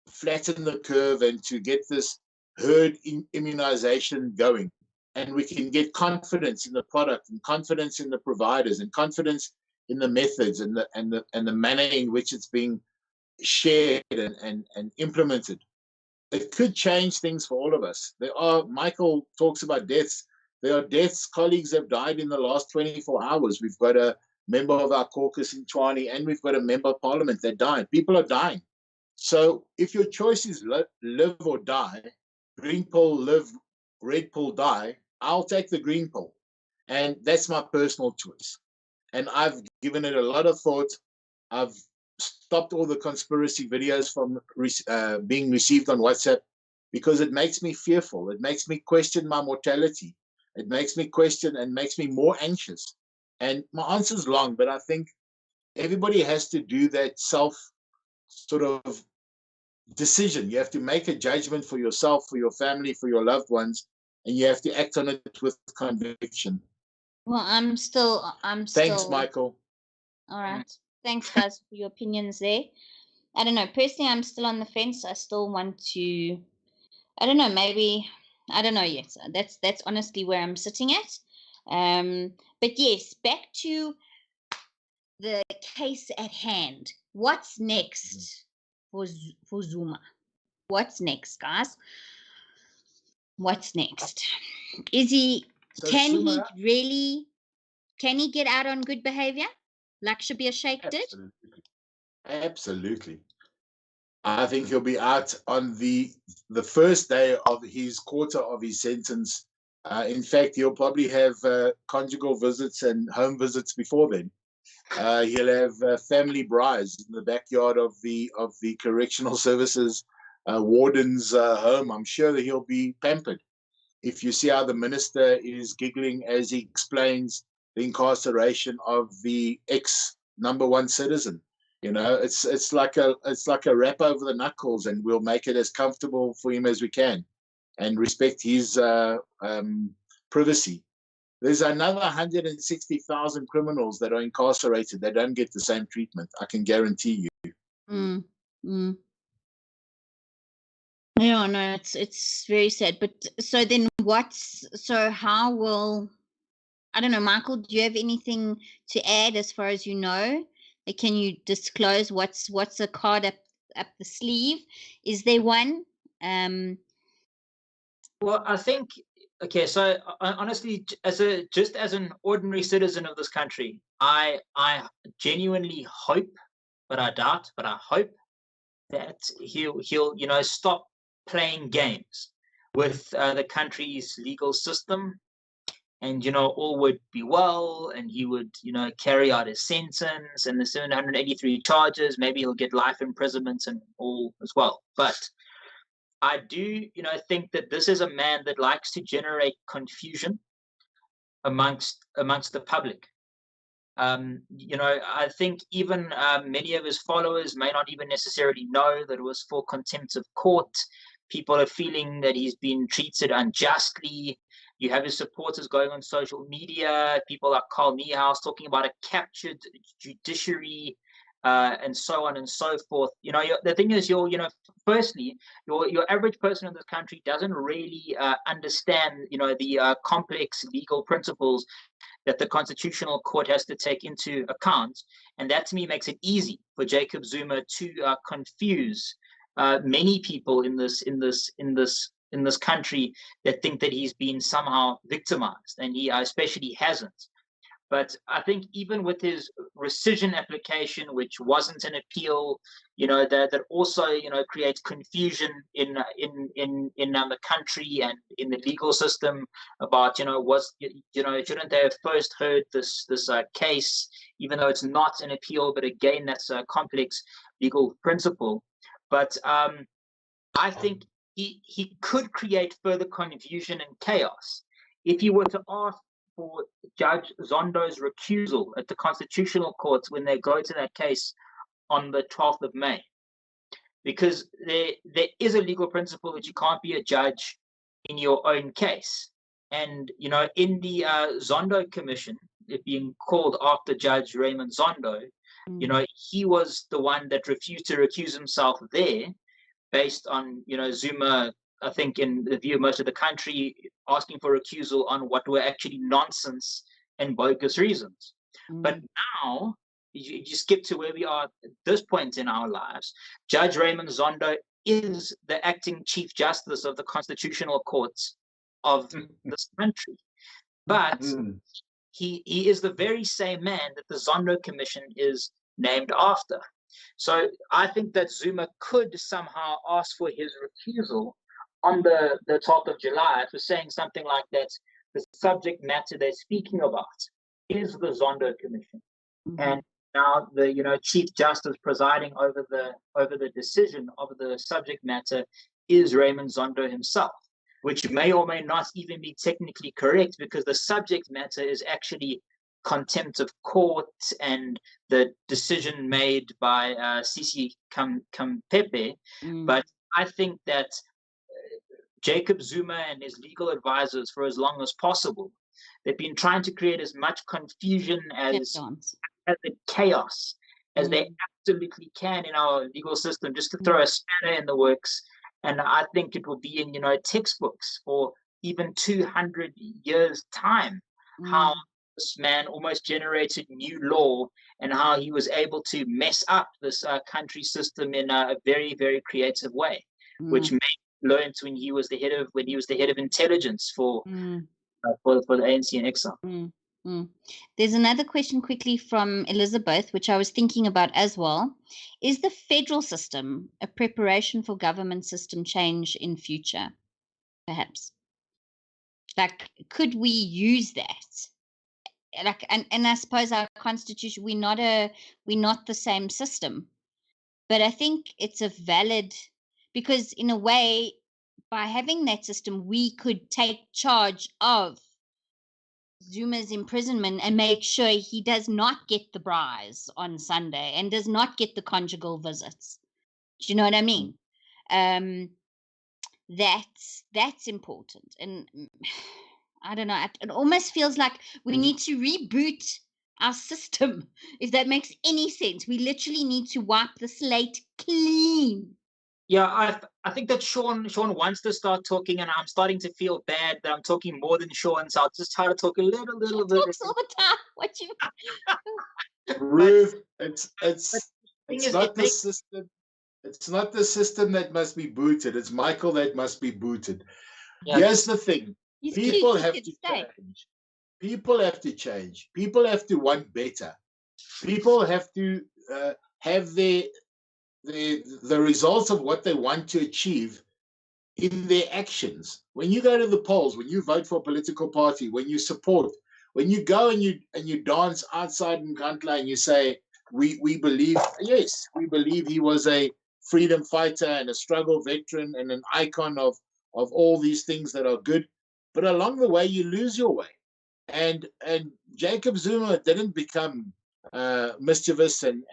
flatten the curve and to get this herd immunization going, and we can get confidence in the product and confidence in the providers and confidence in the methods and the manner in which it's being shared and implemented, it could change things for all of us. Michael talks about deaths. There are deaths. Colleagues have died in the last 24 hours. We've got a member of our caucus in Tshwane, and we've got a member of parliament that died. People are dying. So if your choice is live or die, green pill, live, red pill, die, I'll take the green pill. And that's my personal choice. And I've given it a lot of thought. I've stopped all the conspiracy videos from being received on WhatsApp because it makes me fearful. It makes me question my mortality. It makes me question and makes me more anxious. And my answer is long, but I think everybody has to do that self sort of decision. You have to make a judgment for yourself, for your family, for your loved ones, and you have to act on it with conviction. Well, I'm still. Thanks, Michael. All right. Thanks, guys, for your opinions there. I don't know. Personally, I'm still on the fence. I still want to. I don't know. Maybe I don't know yet. That's honestly where I'm sitting at. But yes, back to the case at hand. What's next for Zuma? What's next, guys? What's next? Is he? So Can Zuma, he really? Can he get out on good behavior, like Shabir Sheikh did? absolutely, absolutely. I think he'll be out on the first day of his quarter of his sentence. In fact, he'll probably have conjugal visits and home visits before then. He'll have family brides in the backyard of the correctional services warden's home. I'm sure that he'll be pampered. If you see how the minister is giggling as he explains the incarceration of the ex #1 citizen, it's like a rap over the knuckles, and we'll make it as comfortable for him as we can, and respect his privacy. There's another 160,000 criminals that are incarcerated that don't get the same treatment. I can guarantee you. Mm, mm. Yeah, no, it's very sad. But so then how will, I don't know, Michael, do you have anything to add as far as you know? Like, can you disclose what's a card up the sleeve? Is there one? Well, I think, okay, so honestly, just as an ordinary citizen of this country, I genuinely hope, but I doubt, but I hope that he'll stop playing games with the country's legal system, and all would be well, and he would carry out his sentence and the 783 charges. Maybe he'll get life imprisonment and all as well. But I do think that this is a man that likes to generate confusion amongst the public. I think even many of his followers may not even necessarily know that it was for contempt of court. People are feeling that he's been treated unjustly. You have his supporters going on social media. People like Carl Niehaus talking about a captured judiciary, and so on and so forth. The thing is, firstly, your average person in this country doesn't really understand, the complex legal principles that the Constitutional Court has to take into account, and that to me makes it easy for Jacob Zuma to confuse many people in this country that think that he's been somehow victimized, and he especially hasn't. But I think even with his rescission application, which wasn't an appeal, that also creates confusion in the country and in the legal system about shouldn't they have first heard this case, even though it's not an appeal. But again, that's a complex legal principle. But I think he could create further confusion and chaos if he were to ask for Judge Zondo's recusal at the Constitutional Court when they go to that case on the 12th of May. Because there is a legal principle that you can't be a judge in your own case. And, in the Zondo Commission, it being called after Judge Raymond Zondo, he was the one that refused to recuse himself there based on, Zuma, I think in the view of most of the country, asking for recusal on what were actually nonsense and bogus reasons. But now, you skip to where we are at this point in our lives. Judge Raymond Zondo is the acting Chief Justice of the Constitutional Courts of this country. But he is the very same man that the Zondo Commission is named after. So I think that Zuma could somehow ask for his recusal on the 12th of July for saying something like that. The subject matter they're speaking about is the Zondo Commission, and now the Chief Justice presiding over the decision of the subject matter is Raymond Zondo himself, which may or may not even be technically correct, because the subject matter is actually contempt of court and the decision made by Sisi Kampepe. But I think that Jacob Zuma and his legal advisors, for as long as possible, they've been trying to create as much confusion as chaos as they absolutely can in our legal system, just to throw a spanner in the works. And I think it will be in textbooks for even 200 years' time how this man almost generated new law and how he was able to mess up this country system in a very, very creative way, which made learned when he was the head of intelligence for the ANC in exile. There's another question quickly from Elizabeth, which I was thinking about as well. Is the federal system a preparation for government system change in future? Perhaps. Like, could we use that? Like, and I suppose our constitution, we're not the same system, but I think it's a valid, because in a way, by having that system, we could take charge of Zuma's imprisonment and make sure he does not get the braais on Sunday and does not get the conjugal visits. Do you know what I mean? That's important. And I don't know, it almost feels like we need to reboot our system, if that makes any sense. We literally need to wipe the slate clean. Yeah, I think that Sean wants to start talking, and I'm starting to feel bad that I'm talking more than Sean, so I'll just try to talk a little bit. Talks all the time. What you? Ruth, it's not the system. It's not the system that must be booted. It's Michael that must be booted. Yeah. Here's the thing: people have to change. People have to change. People have to want better. People have to have the results of what they want to achieve in their actions. When you go to the polls, when you vote for a political party, when you support, when you go and you dance outside in Nkandla and you say, we believe, yes, we believe he was a freedom fighter and a struggle veteran and an icon of all these things that are good. But along the way, you lose your way. And Jacob Zuma didn't become mischievous and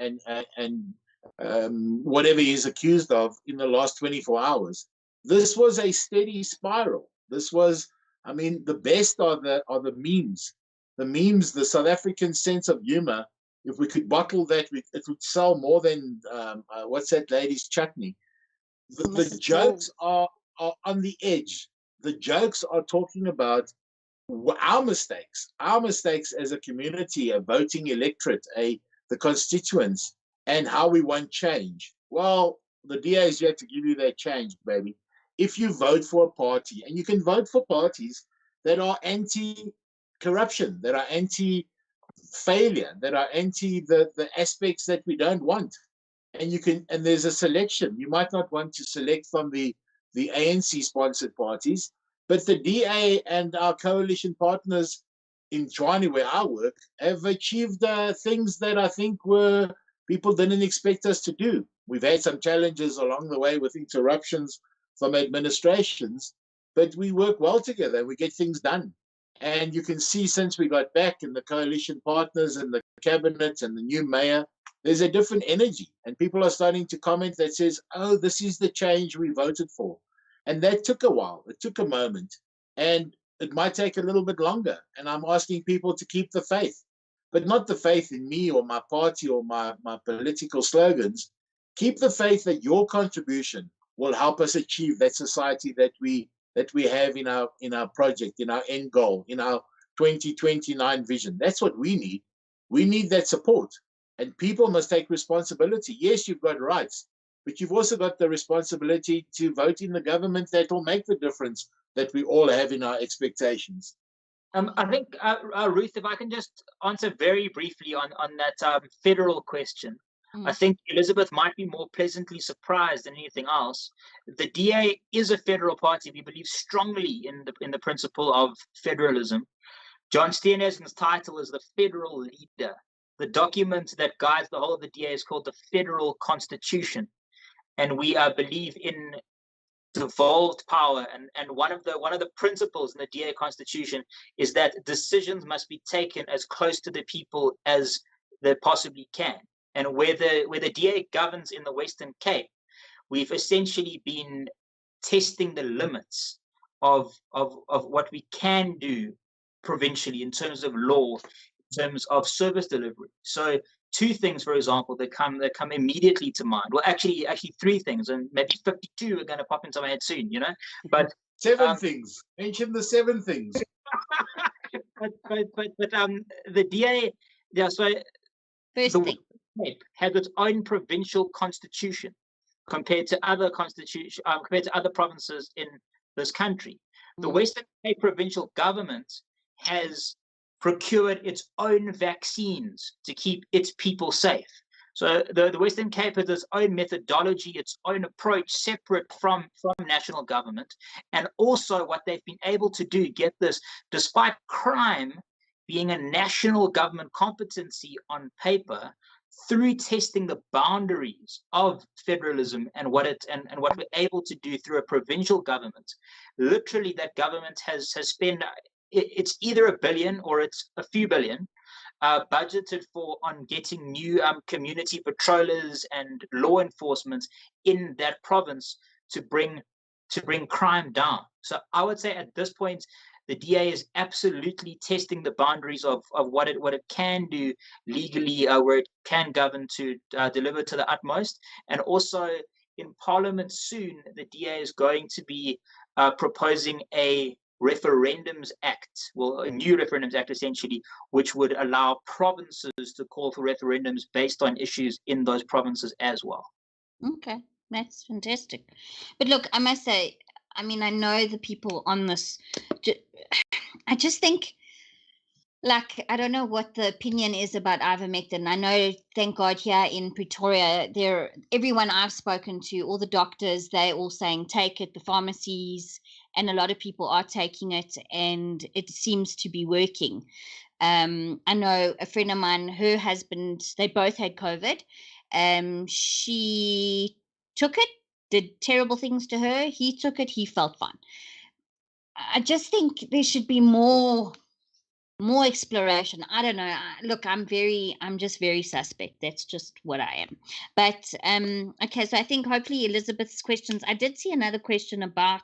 whatever he's accused of in the last 24 hours. This was a steady spiral. This was, I mean, the best are the memes. The memes, the South African sense of humor. If we could bottle that, it would sell more than what's that lady's chutney. The jokes are on the edge. The jokes are talking about our mistakes as a community, a voting electorate, the constituents, and how we want change. Well, the DA is yet to give you that change, baby. If you vote for a party, and you can vote for parties that are anti-corruption, that are anti-failure, that are anti the aspects that we don't want, and there's a selection. You might not want to select from the ANC-sponsored parties, but the DA and our coalition partners in Tshwane, where I work, have achieved things that I think people didn't expect us to do. We've had some challenges along the way with interruptions from administrations, but we work well together. We get things done. And you can see since we got back, and the coalition partners and the cabinet and the new mayor, there's a different energy. And people are starting to comment that says, oh, this is the change we voted for. And that took a while. It took a moment. And it might take a little bit longer. And I'm asking people to keep the faith, but not the faith in me or my party or my political slogans. Keep the faith that your contribution will help us achieve that society that we have in our project, in our end goal, in our 2029 vision. That's what we need. We need that support. And people must take responsibility. Yes, you've got rights, but you've also got the responsibility to vote in the government that will make the difference that we all have in our expectations. I think, Ruth, if I can just answer very briefly on that federal question. I think Elizabeth might be more pleasantly surprised than anything else. The DA is a federal party. We believe strongly in the principle of federalism. John Steenhuisen's title is the federal leader. The document that guides the whole of the DA is called the Federal Constitution. And we believe in devolved power, and one of the principles in the DA Constitution is that decisions must be taken as close to the people as they possibly can. And where the DA governs in the Western Cape, we've essentially been testing the limits of what we can do provincially in terms of law, in terms of service delivery. So two things, for example, that come immediately to mind. Well, actually three things, and maybe 52 are going to pop into my head soon, you know. But seven things. Mention the seven things. the DA, yeah, so First the thing. Western Cape has its own provincial constitution compared to other provinces in this country. The Mm. Western Cape provincial government has procured its own vaccines to keep its people safe. So the Western Cape has its own methodology, its own approach, separate from national government. And also what they've been able to do, get this, despite crime being a national government competency on paper, through testing the boundaries of federalism and what we're able to do through a provincial government, literally that government has spent, it's either $1 billion or it's a few billion budgeted for on getting new community patrollers and law enforcement in that province to bring crime down. So I would say at this point, the DA is absolutely testing the boundaries of what it can do legally, where it can govern to deliver to the utmost. And also in Parliament soon, the DA is going to be proposing a referendums act, well, a new referendums act essentially, which would allow provinces to call for referendums based on issues in those provinces as well. Okay, that's fantastic. But look, I must say, I mean, I know the people on this, I just think, like, I don't know what the opinion is about ivermectin. I know, thank God, here in Pretoria, everyone I've spoken to, all the doctors, they're all saying take it, the pharmacies, and a lot of people are taking it, and it seems to be working. I know a friend of mine, her husband, they both had COVID. She took it, did terrible things to her. He took it, he felt fine. I just think there should be more exploration. I don't know. Look, I'm just very suspect. That's just what I am. But okay, so I think hopefully Elizabeth's questions. I did see another question about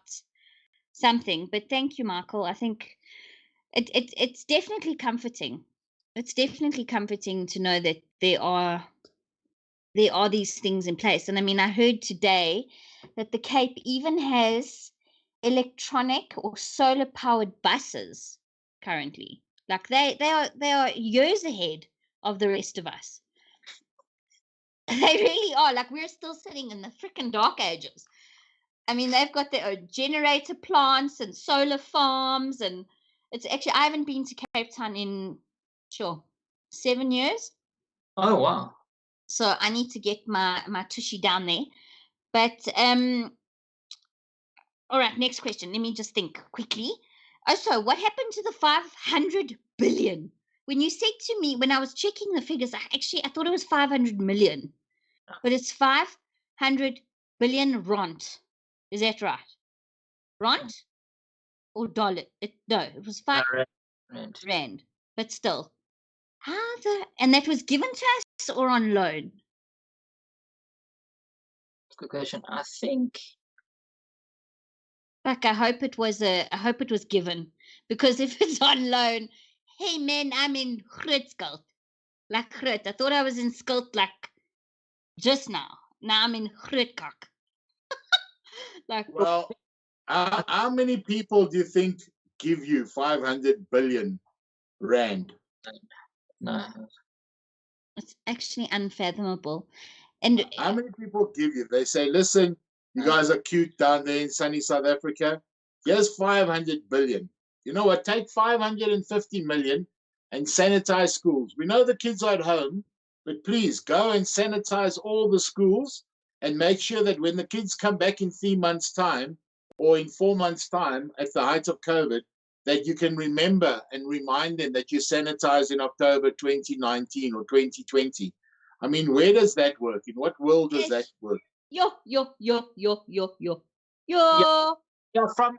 something, but thank you, Michael. I think it's definitely comforting. It's definitely comforting to know that there are these things in place. And I mean, I heard today that the Cape even has electronic or solar powered buses currently. Like they are years ahead of the rest of us. They really are. Like we're still sitting in the freaking dark ages. I mean, they've got their own generator plants and solar farms, and it's actually, I haven't been to Cape Town in 7 years. Oh wow. So I need to get my tushy down there. But all right, next question. Let me just think quickly. Oh, so what happened to the 500 billion? When you said to me, when I was checking the figures, I thought it was 500 million, but it's 500 billion rand. Is that right? Rand or dollar? No, it was 5 rand, but still. And that was given to us or on loan? Good question. I think. Like I hope it was given, because if it's on loan, hey man, I'm in groot skuld. Like groot. I thought I was in skuld like just now. Now I'm in groot kak. Like, Well, how many people do you think give you 500 billion rand? No. it's actually unfathomable. And How many people give you? They say, listen, you guys are cute down there in sunny South Africa. Here's 500 billion. You know what? Take 550 million and sanitize schools. We know the kids are at home, but please go and sanitize all the schools and make sure that when the kids come back in 3 months' time or in 4 months' time at the height of COVID, that you can remember and remind them that you sanitized in October 2019 or 2020. I mean, where does that work? In what world does that work? Yo. Yeah, from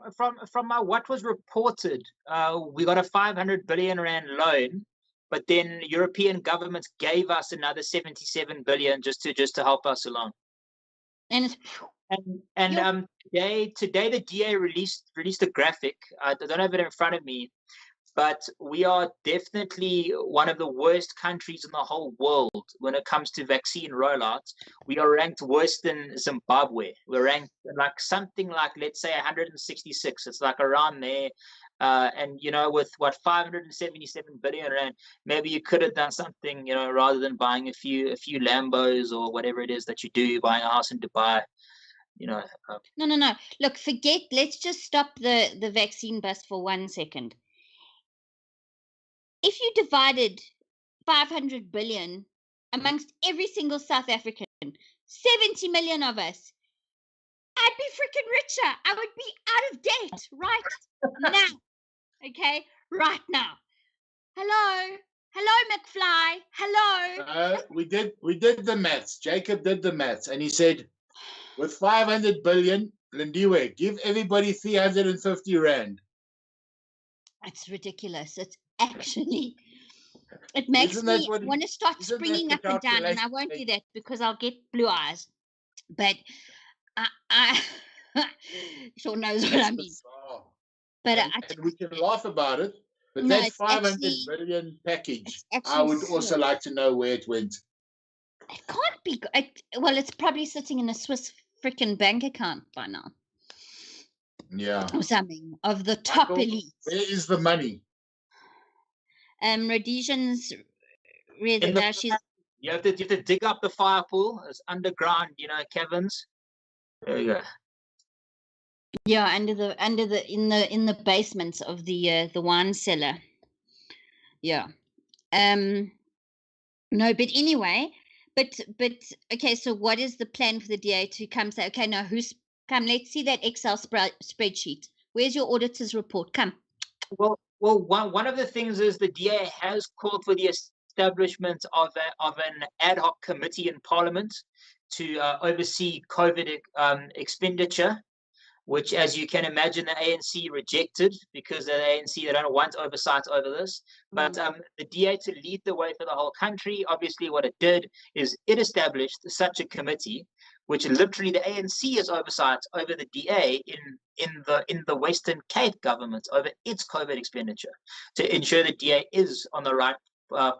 what was reported, we got a 500 billion rand loan, but then European governments gave us another 77 billion just to help us along. And today the DA released a graphic. I don't have it in front of me, but we are definitely one of the worst countries in the whole world when it comes to vaccine rollouts. We are ranked worse than Zimbabwe. We're ranked like something like, let's say, 166. It's like around there. And with what 577 billion rand, maybe you could have done something, rather than buying a few Lambos or whatever it is that you do, buying a house in Dubai. No. Look, forget. Let's just stop the vaccine bus for 1 second. If you divided 500 billion amongst every single South African, 70 million of us, I'd be freaking richer. I would be out of debt right now. Okay, right now. Hello, McFly. Hello. We did the maths. Jacob did the maths, and he said, with 500 billion, Lindiwe, give everybody 350 rand. It's ridiculous. It's actually, it makes me want to start springing up and down, and I won't do that because I'll get blue eyes. But I sure knows what I mean. But and we can laugh about it. But that 500 billion package, I would also like to know where it went. It can't be. Well, it's probably sitting in a Swiss freaking bank account by now. Yeah. Or something of the top elite. Where is the money? Rhodesians read that she's. You have to dig up the fire pool. It's underground, caverns. There you go. Yeah, in the basements of the wine cellar. Yeah. No, but anyway, but okay, so what is the plan for the DA to come say, okay, now come, let's see that Excel spreadsheet. Where's your auditor's report? Come. Well, one of the things is the DA has called for the establishment of an ad hoc committee in Parliament to oversee COVID expenditure, which, as you can imagine, the ANC rejected because the ANC, they don't want oversight over this. But the DA, to lead the way for the whole country, obviously what it did is it established such a committee, which literally the ANC has oversight over the DA in the Western Cape government over its COVID expenditure to ensure the DA is on the right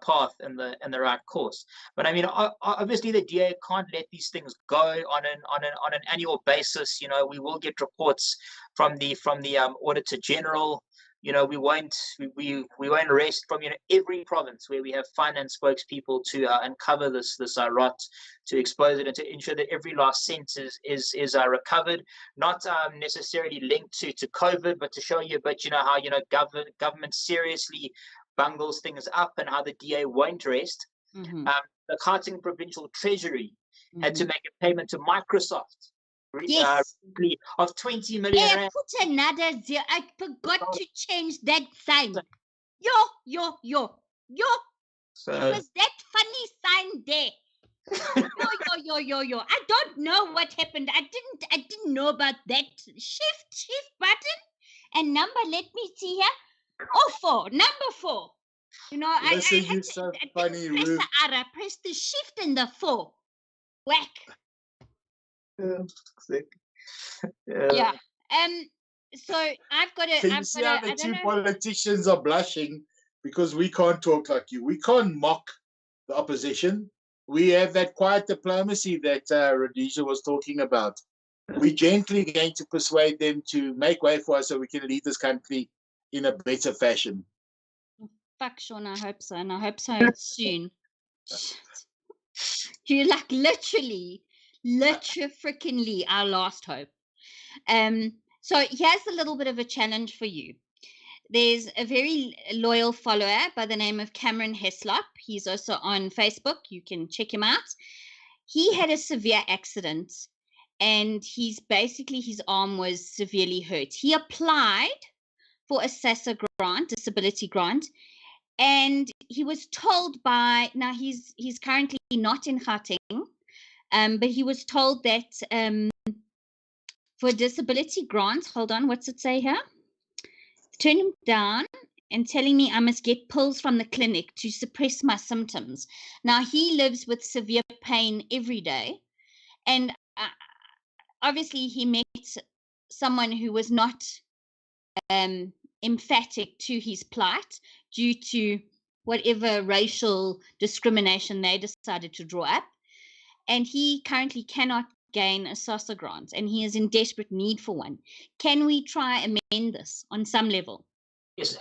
path and the right course. But I mean, obviously the DA can't let these things go on an annual basis. We will get reports from the Auditor General. We won't rest from every province where we have finance spokespeople to uncover this rot, to expose it, and to ensure that every last cent is recovered, not necessarily linked to COVID, but to show you how government seriously bungles things up and how the DA won't rest. Mm-hmm. The Gauteng Provincial Treasury had to make a payment to Microsoft of 20 million rand. Put another zero. I forgot to change that sign. Yo. So, it was that funny sign there. Yo. I don't know what happened. I didn't know about that shift button and number. Let me see here. Number 4. I so funny, press Ruth. the R, I press the shift and the 4. Whack. Yeah. So I've got to. Can you see how the two politicians are blushing because we can't talk like you? We can't mock the opposition. We have that quiet diplomacy that Rhodesia was talking about. We're gently going to persuade them to make way for us so we can lead this country in a better fashion. Fuck, Sean, I hope so, and I hope so soon. You literally freakingly our last hope. So here's a little bit of a challenge for you. There's a very loyal follower by the name of Cameron Heslop. He's also on Facebook. You can check him out. He had a severe accident, and his arm was severely hurt. He applied for a SASSA grant, disability grant, and he was told now he's currently not in Gauteng, but he was told that for disability grants, hold on, what's it say here? Turn him down and telling me I must get pills from the clinic to suppress my symptoms. Now, he lives with severe pain every day, and obviously he met someone who was not emphatic to his plight due to whatever racial discrimination they decided to draw up. And he currently cannot gain a SASSA grant, and he is in desperate need for one. Can we try amend this on some level? Yes,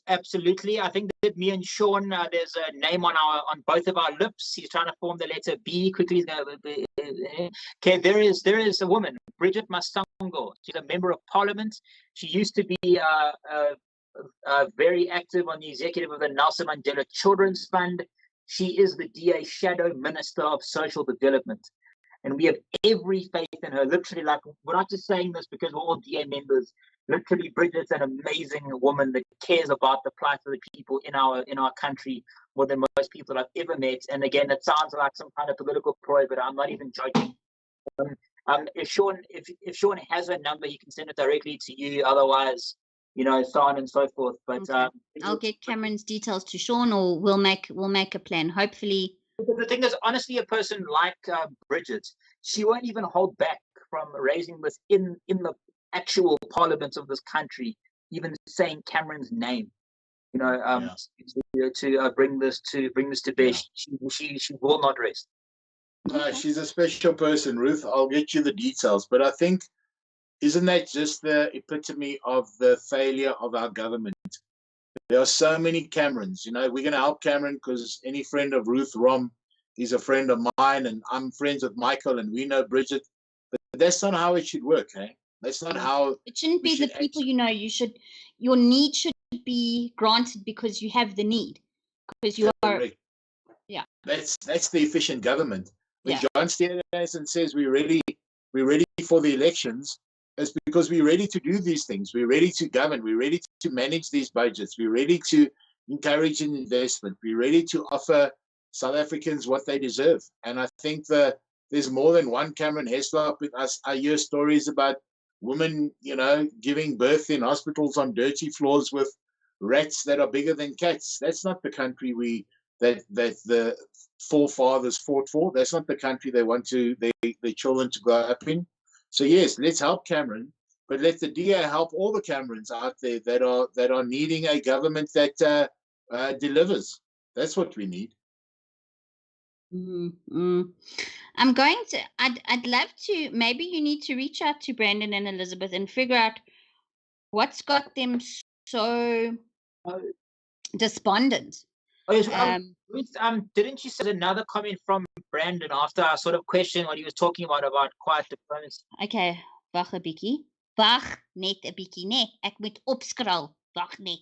absolutely. I think that me and Sean, there's a name on both of our lips. He's trying to form the letter B quickly. Okay, there is a woman, Bridget Masango. She's a member of parliament. She used to be very active on the executive of the Nelson Mandela Children's Fund. She is the DA Shadow Minister of Social Development. And we have every faith in her. Literally, like, we're not just saying this because we're all DA members. Literally, Bridget's an amazing woman that cares about the plight of the people in our country more than most people I've ever met. And again, it sounds like some kind of political ploy, but I'm not even joking. If Sean has her number, he can send it directly to you. Otherwise, so on and so forth. But okay. I'll get Cameron's details to Sean, or we'll make a plan. Hopefully. The thing is, honestly, a person like Bridget, she won't even hold back from raising this in the actual parliament of this country, even saying Cameron's name. To bring this to bear. She will not rest. She's a special person, Ruth. I'll get you the details, but I think, isn't that just the epitome of the failure of our government? There are so many Camerons. We're going to help Cameron because any friend of Ruth Rom is a friend of mine, and I'm friends with Michael, and we know Bridget. But that's not how it should work, eh? That's not how it shouldn't be. The people your need should be granted because you have the need, because you are. Correct. Yeah. That's the efficient government. When John Steenhuisen says we're ready for the elections, it's because we're ready to do these things. We're ready to govern. We're ready to manage these budgets. We're ready to encourage an investment. We're ready to offer South Africans what they deserve. And I think there's more than one Cameron Heslop. I hear stories about women, giving birth in hospitals on dirty floors with rats that are bigger than cats. That's not the country that the forefathers fought for. That's not the country they want their children to grow up in. So yes, let's help Cameron, but let the DA help all the Camerons out there that are needing a government that delivers. That's what we need. I'm going to. I'd love to. Maybe you need to reach out to Brandon and Elizabeth and figure out what's got them so despondent. Ruth, didn't you say another comment from Brandon after I sort of questioned what he was talking about quiet diplomacy? Okay, wag 'n bietjie. Wag net 'n bietjie, nee. Ek moet opskraal. Wag net.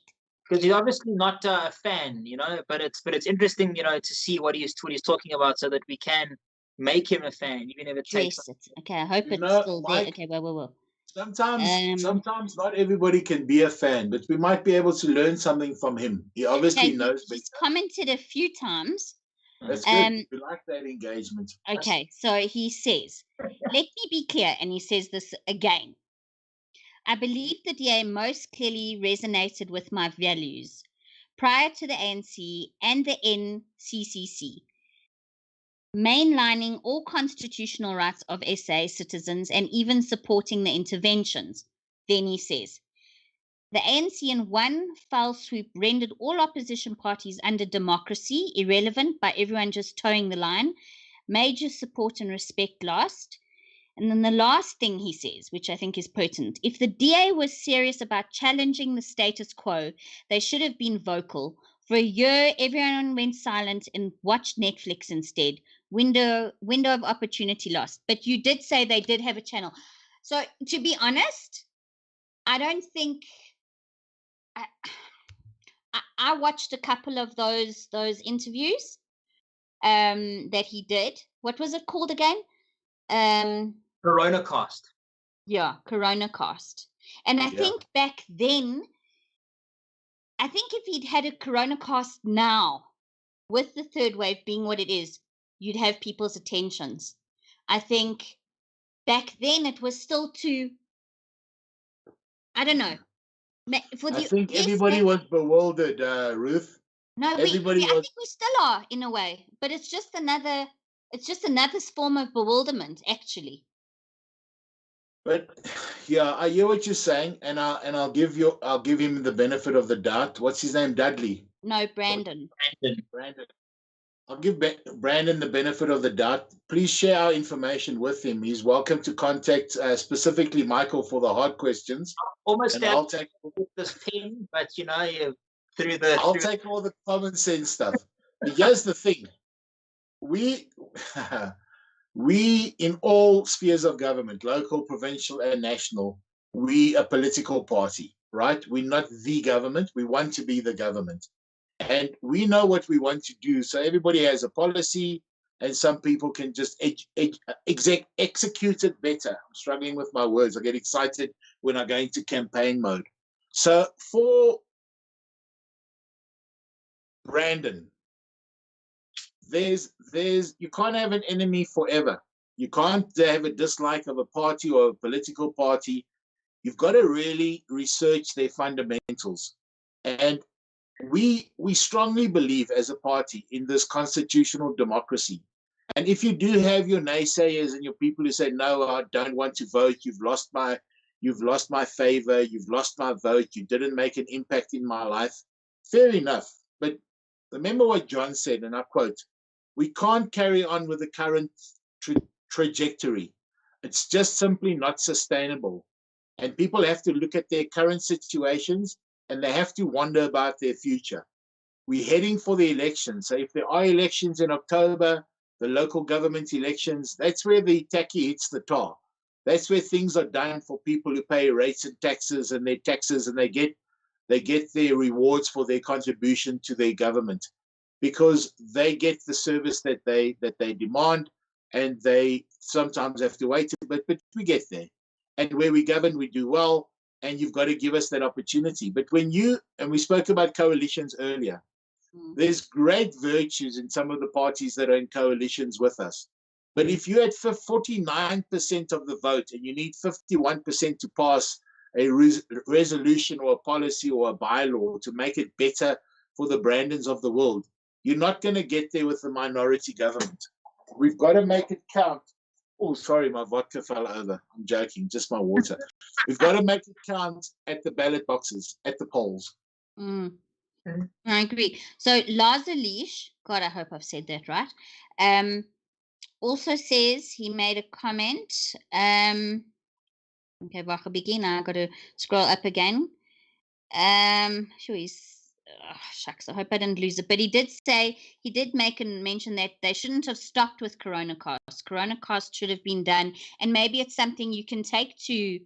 Because he's obviously not a fan, but it's interesting, to see what he's talking about, so that we can make him a fan, even if it takes. Okay, I hope it's still there. Okay, well. Sometimes not everybody can be a fan, but we might be able to learn something from him. He obviously knows. He's commented a few times. That's good. We like that engagement. Okay, so he says, let me be clear, and he says this again. I believe the DA most clearly resonated with my values prior to the ANC and the NCCC, mainlining all constitutional rights of SA citizens and even supporting the interventions. Then he says, the ANC in one fell swoop rendered all opposition parties under democracy irrelevant by everyone just towing the line. Major support and respect lost. And then the last thing he says, which I think is potent, if the DA was serious about challenging the status quo, they should have been vocal. For a year, everyone went silent and watched Netflix instead. Window of opportunity lost. But you did say they did have a channel. So to be honest, I don't think I watched a couple of those interviews that he did. What was it called again? Corona Cast. Yeah, Corona Cast. And I think back then, I think if he'd had a Corona Cast now, with the third wave being what it is, you'd have people's attentions. I think back then it was still too, I don't know. I think everybody was bewildered, Ruth. No, I think we still are in a way, but it's just another form of bewilderment, actually. But yeah, I hear what you're saying, and I'll give him the benefit of the doubt. What's his name? Dudley? No, Brandon. Brandon. I'll give Brandon the benefit of the doubt. Please share our information with him. He's welcome to contact specifically Michael for the hard questions. Almost And have I'll take this pen, but through all the common sense stuff. But here's the thing. We in all spheres of government, local, provincial, and national, we a political party, right? We're not the government. We want to be the government. And we know what we want to do. So everybody has a policy, and some people can just execute it better. I'm struggling with my words. I get excited when I go into campaign mode. So for Brandon, there's you can't have an enemy forever. You can't have a dislike of a party or a political party. You've got to really research their fundamentals. And we strongly believe as a party in this constitutional democracy. And if you do have your naysayers and your people who say, no, I don't want to vote, you've lost my favor, you've lost my vote, you didn't make an impact in my life, fair enough. But remember what John said, and I quote, we can't carry on with the current trajectory. It's just simply not sustainable. And people have to look at their current situations, and they have to wonder about their future. We're heading for the elections. So if there are elections in October, the local government elections, that's where the tacky hits the tar. That's where things are done for people who pay rates and taxes, and they get their rewards for their contribution to their government, because they get the service that they demand, and they sometimes have to wait, but we get there. And where we govern, we do well, and you've got to give us that opportunity. But and we spoke about coalitions earlier, there's great virtues in some of the parties that are in coalitions with us. But if you had 49% of the vote and you need 51% to pass a resolution or a policy or a bylaw to make it better for the Brandons of the world, you're not going to get there with the minority government. We've got to make it count. Oh, sorry, my vodka fell over. I'm joking, just my water. We've got to make it count at the ballot boxes, at the polls. I agree. So Lazarleash, God, I hope I've said that right, also says he made a comment. Okay, Wacha begin. I got to scroll up again. Sure, shucks, I hope I didn't lose it. But he did make a mention that they shouldn't have stopped with Corona Cast. Corona Cast should have been done, and maybe it's something you can take to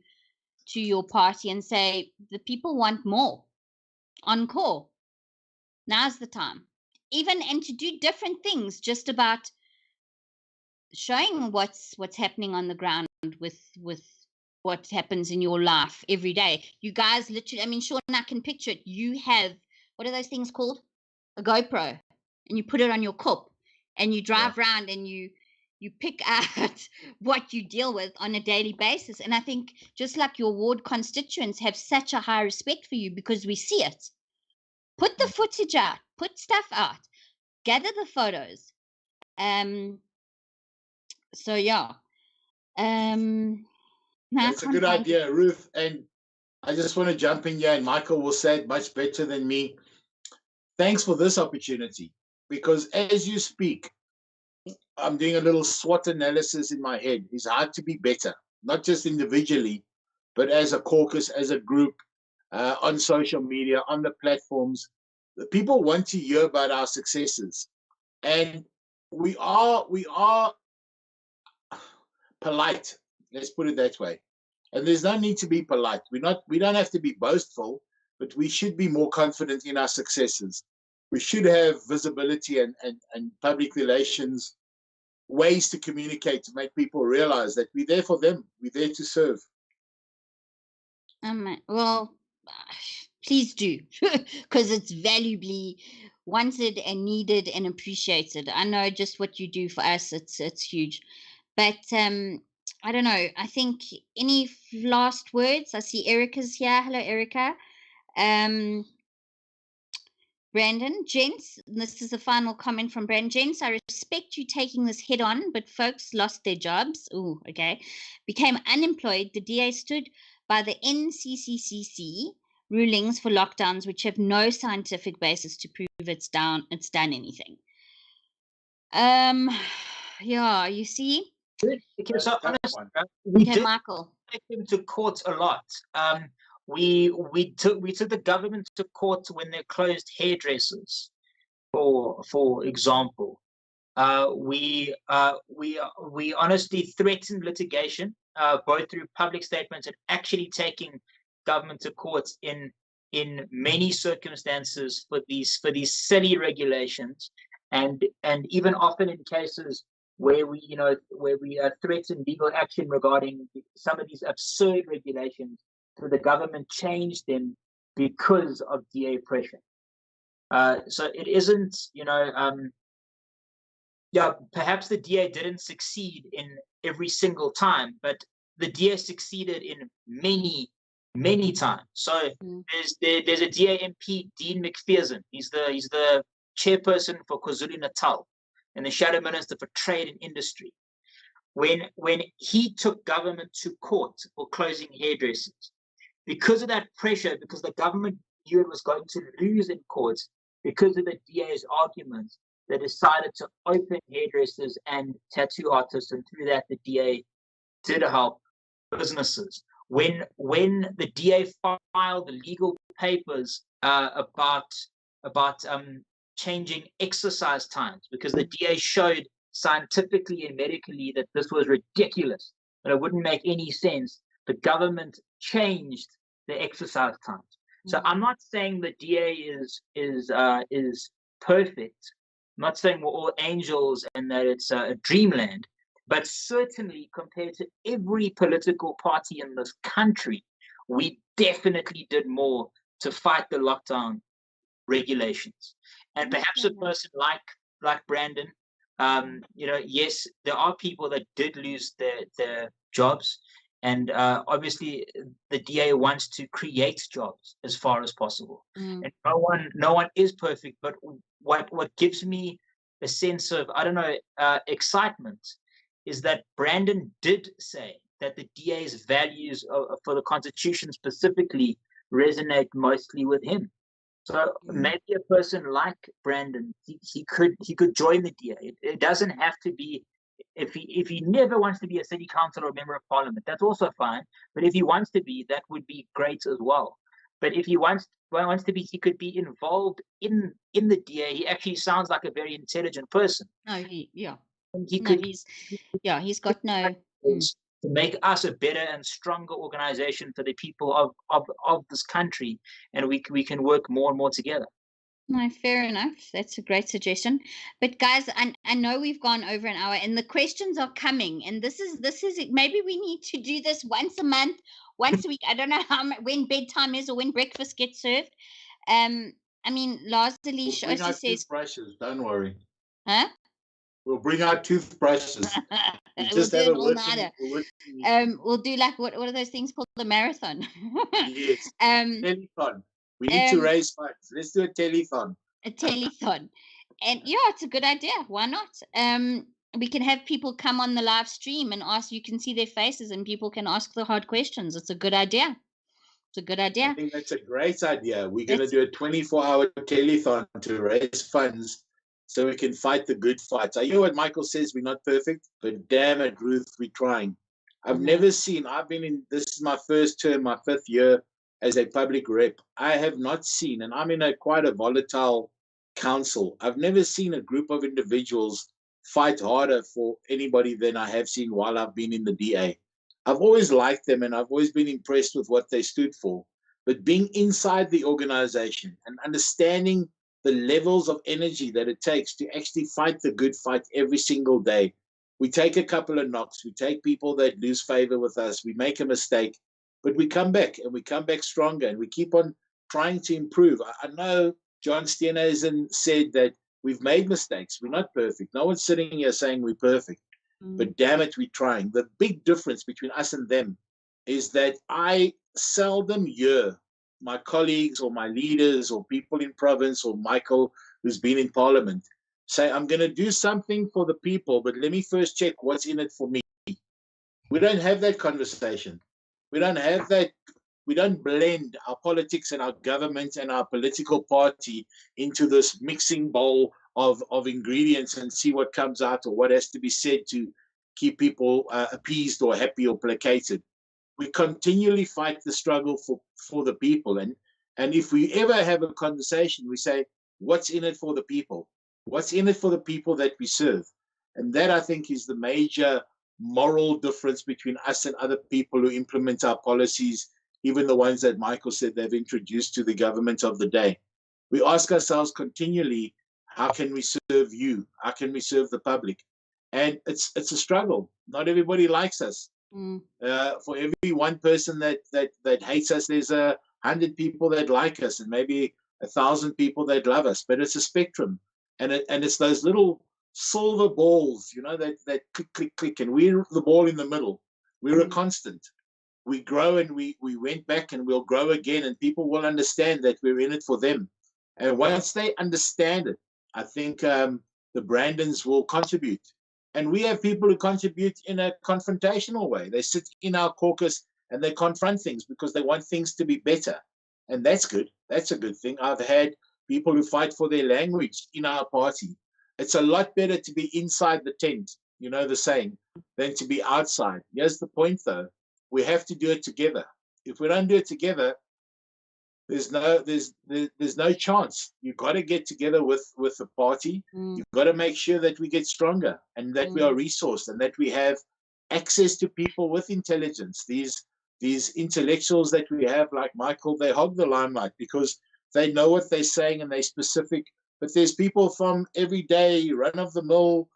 your party and say the people want more. Encore. Now's the time. And to do different things, just about showing what's happening on the ground with what happens in your life every day. You guys literally, I mean, Sean, I can picture it. You have, what are those things called? A GoPro, and you put it on your cup, and you drive around, and you pick out what you deal with on a daily basis. And I think just like your ward constituents have such a high respect for you because we see it. Put the footage out, put stuff out, gather the photos. So yeah. That's a good idea, Ruth. And I just want to jump in here, and Michael will say it much better than me. Thanks for this opportunity, because as you speak, I'm doing a little SWOT analysis in my head. It's hard to be better, not just individually, but as a caucus, as a group, on social media, on the platforms. The people want to hear about our successes, and we are polite. Let's put it that way. And there's no need to be polite. We don't have to be boastful, but we should be more confident in our successes. We should have visibility and public relations, ways to communicate to make people realize that we're there for them. We're there to serve. Well, please do, because it's valuably wanted and needed and appreciated. I know just what you do for us. It's huge. But I don't know. I think any last words? I see Erica's here. Hello, Erica. Brandon, gents, this is a final comment from Brandon. Gents, I respect you taking this head on, but folks lost their jobs. Ooh, okay. Became unemployed. The DA stood by the NCCCC rulings for lockdowns, which have no scientific basis to prove it's done anything. Yeah, you see? Okay, That's so a tough honestly, one. we Okay, did Michael. take them to court a lot. We took the government to court when they closed hairdressers, for example. We honestly threatened litigation, both through public statements and actually taking government to court in many circumstances for these silly regulations, and even often in cases where we threatened legal action regarding some of these absurd regulations, so the government changed them because of DA pressure. So it isn't, yeah, perhaps the DA didn't succeed in every single time, but the DA succeeded in many times. So there's a DA MP, Dean McPherson. He's the chairperson for KwaZulu-Natal and the shadow minister for trade and industry. When he took government to court for closing hairdressers, because of that pressure, because the government knew it was going to lose in courts, because of the DA's arguments, they decided to open hairdressers and tattoo artists, and through that, the DA did help businesses. When the DA filed the legal papers about changing exercise times, because the DA showed scientifically and medically that this was ridiculous, that it wouldn't make any sense, the government changed the exercise times. So I'm not saying the DA is perfect. I'm not saying we're all angels and that it's a dreamland, but certainly compared to every political party in this country, we definitely did more to fight the lockdown regulations. And perhaps a person like Brandon, yes, there are people that did lose their jobs, and obviously the DA wants to create jobs as far as possible. And no one is perfect, but what gives me a sense of, I don't know, excitement is that Brandon did say that the DA's values for the Constitution specifically resonate mostly with him. So maybe a person like Brandon, he could join the DA. It doesn't have to be, if he never wants to be a city councillor or member of parliament, that's also fine. But if he wants to be, that would be great as well. But if he wants to be, he could be involved in the DA. He actually sounds like a very intelligent person. No, he's got no. To make us a better and stronger organization for the people of this country, and we can work more and more together. No, fair enough. That's a great suggestion. But guys, I know we've gone over an hour, and the questions are coming. And this is maybe we need to do this once a month, once a week. I don't know when bedtime is or when breakfast gets served. I mean, Lazuli We'll bring also out says, toothbrushes, don't worry. huh? We'll bring out toothbrushes. We'll Just do have an a all-nighter. working We'll do like what are those things called? The marathon. yes. Telethon. We need to raise funds. Let's do a telethon. A telethon. And yeah, it's a good idea. Why not? We can have people come on the live stream and ask. You can see their faces, and people can ask the hard questions. It's a good idea. It's a good idea. I think that's a great idea. We're going to do a 24-hour telethon to raise funds so we can fight the good fights. I hear what Michael says, we're not perfect, but damn it, Ruth, we're trying. I've never seen, this is my first term, my 5th year as a public rep. I have not seen, and I'm in quite a volatile council, I've never seen a group of individuals fight harder for anybody than I have seen while I've been in the DA. I've always liked them and I've always been impressed with what they stood for. But being inside the organization and understanding the levels of energy that it takes to actually fight the good fight every single day. We take a couple of knocks, we take people that lose favor with us, we make a mistake, but we come back and we come back stronger and we keep on trying to improve. I know John Steenhuisen said that we've made mistakes. We're not perfect. No one's sitting here saying we're perfect. But damn it, we're trying. The big difference between us and them is that I seldom hear my colleagues or my leaders or people in province or Michael, who's been in parliament, say, I'm going to do something for the people, but let me first check what's in it for me. We don't have that conversation. We don't have that. We don't blend our politics and our government and our political party into this mixing bowl of ingredients and see what comes out or what has to be said to keep people appeased or happy or placated. We continually fight the struggle for the people. And if we ever have a conversation, we say, what's in it for the people? What's in it for the people that we serve? And that, I think, is the major moral difference between us and other people who implement our policies, even the ones that Michael said they've introduced to the government of the day. We ask ourselves continually, how can we serve you? How can we serve the public? And it's a struggle. Not everybody likes us. For every one person that hates us, there's 100 people that like us, and maybe 1,000 people that love us. But it's a spectrum, and it's those little silver balls, that click, click, click, and we're the ball in the middle. We're a constant. We grow and we went back, and we'll grow again, and people will understand that we're in it for them. And once they understand it, I think the Brandons will contribute. And we have people who contribute in a confrontational way. They sit in our caucus and they confront things because they want things to be better. And that's good. That's a good thing. I've had people who fight for their language in our party. It's a lot better to be inside the tent, the saying, than to be outside. Here's the point, though. We have to do it together. If we don't do it together, there's no chance. You've got to get together with the party. You've got to make sure that we get stronger and that we are resourced and that we have access to people with intelligence. These intellectuals that we have, like Michael, they hog the limelight because they know what they're saying and they're specific. But there's people from everyday, run-of-the-mill,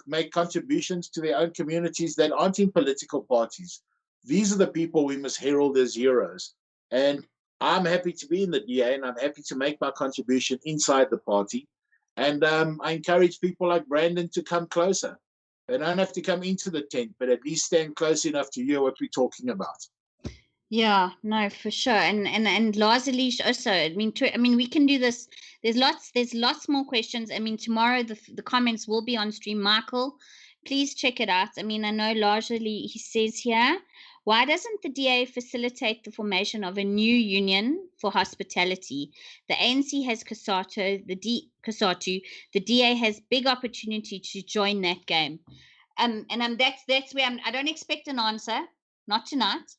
make contributions to their own communities that aren't in political parties. These are the people we must herald as heroes. And I'm happy to be in the DA, and I'm happy to make my contribution inside the party. And I encourage people like Brandon to come closer. They don't have to come into the tent, but at least stand close enough to hear what we're talking about. Yeah, no, for sure. And Lars Elish also, we can do this. There's lots more questions. Tomorrow the comments will be on stream. Michael, please check it out. I know largely he says here, why doesn't the DA facilitate the formation of a new union for hospitality? The ANC has COSATU, the DA has big opportunity to join that game. That's where I don't expect an answer, not tonight.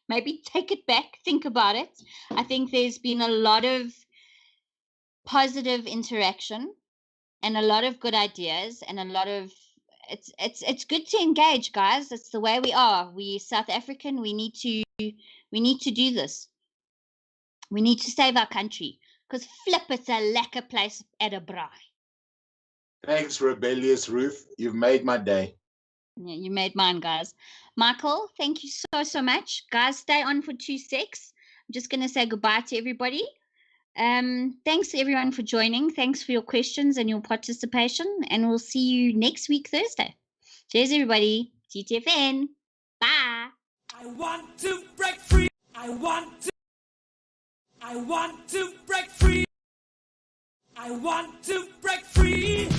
Maybe take it back, think about it. I think there's been a lot of positive interaction and a lot of good ideas and a lot of it's good to engage, guys. It's the way we are. We South African, we need to do this. We need to save our country because flip, it's a lekker place at a braai. Thanks, Rebellious Ruth. You've made my day. Yeah, you made mine, guys. Michael, thank you so much. Guys, stay on for 2 secs. I'm just going to say goodbye to everybody. Thanks everyone for joining. Thanks for your questions and your participation. And we'll see you next week, Thursday. Cheers, everybody. TTFN. Bye. I want to break free. I want to break free. I want to break free.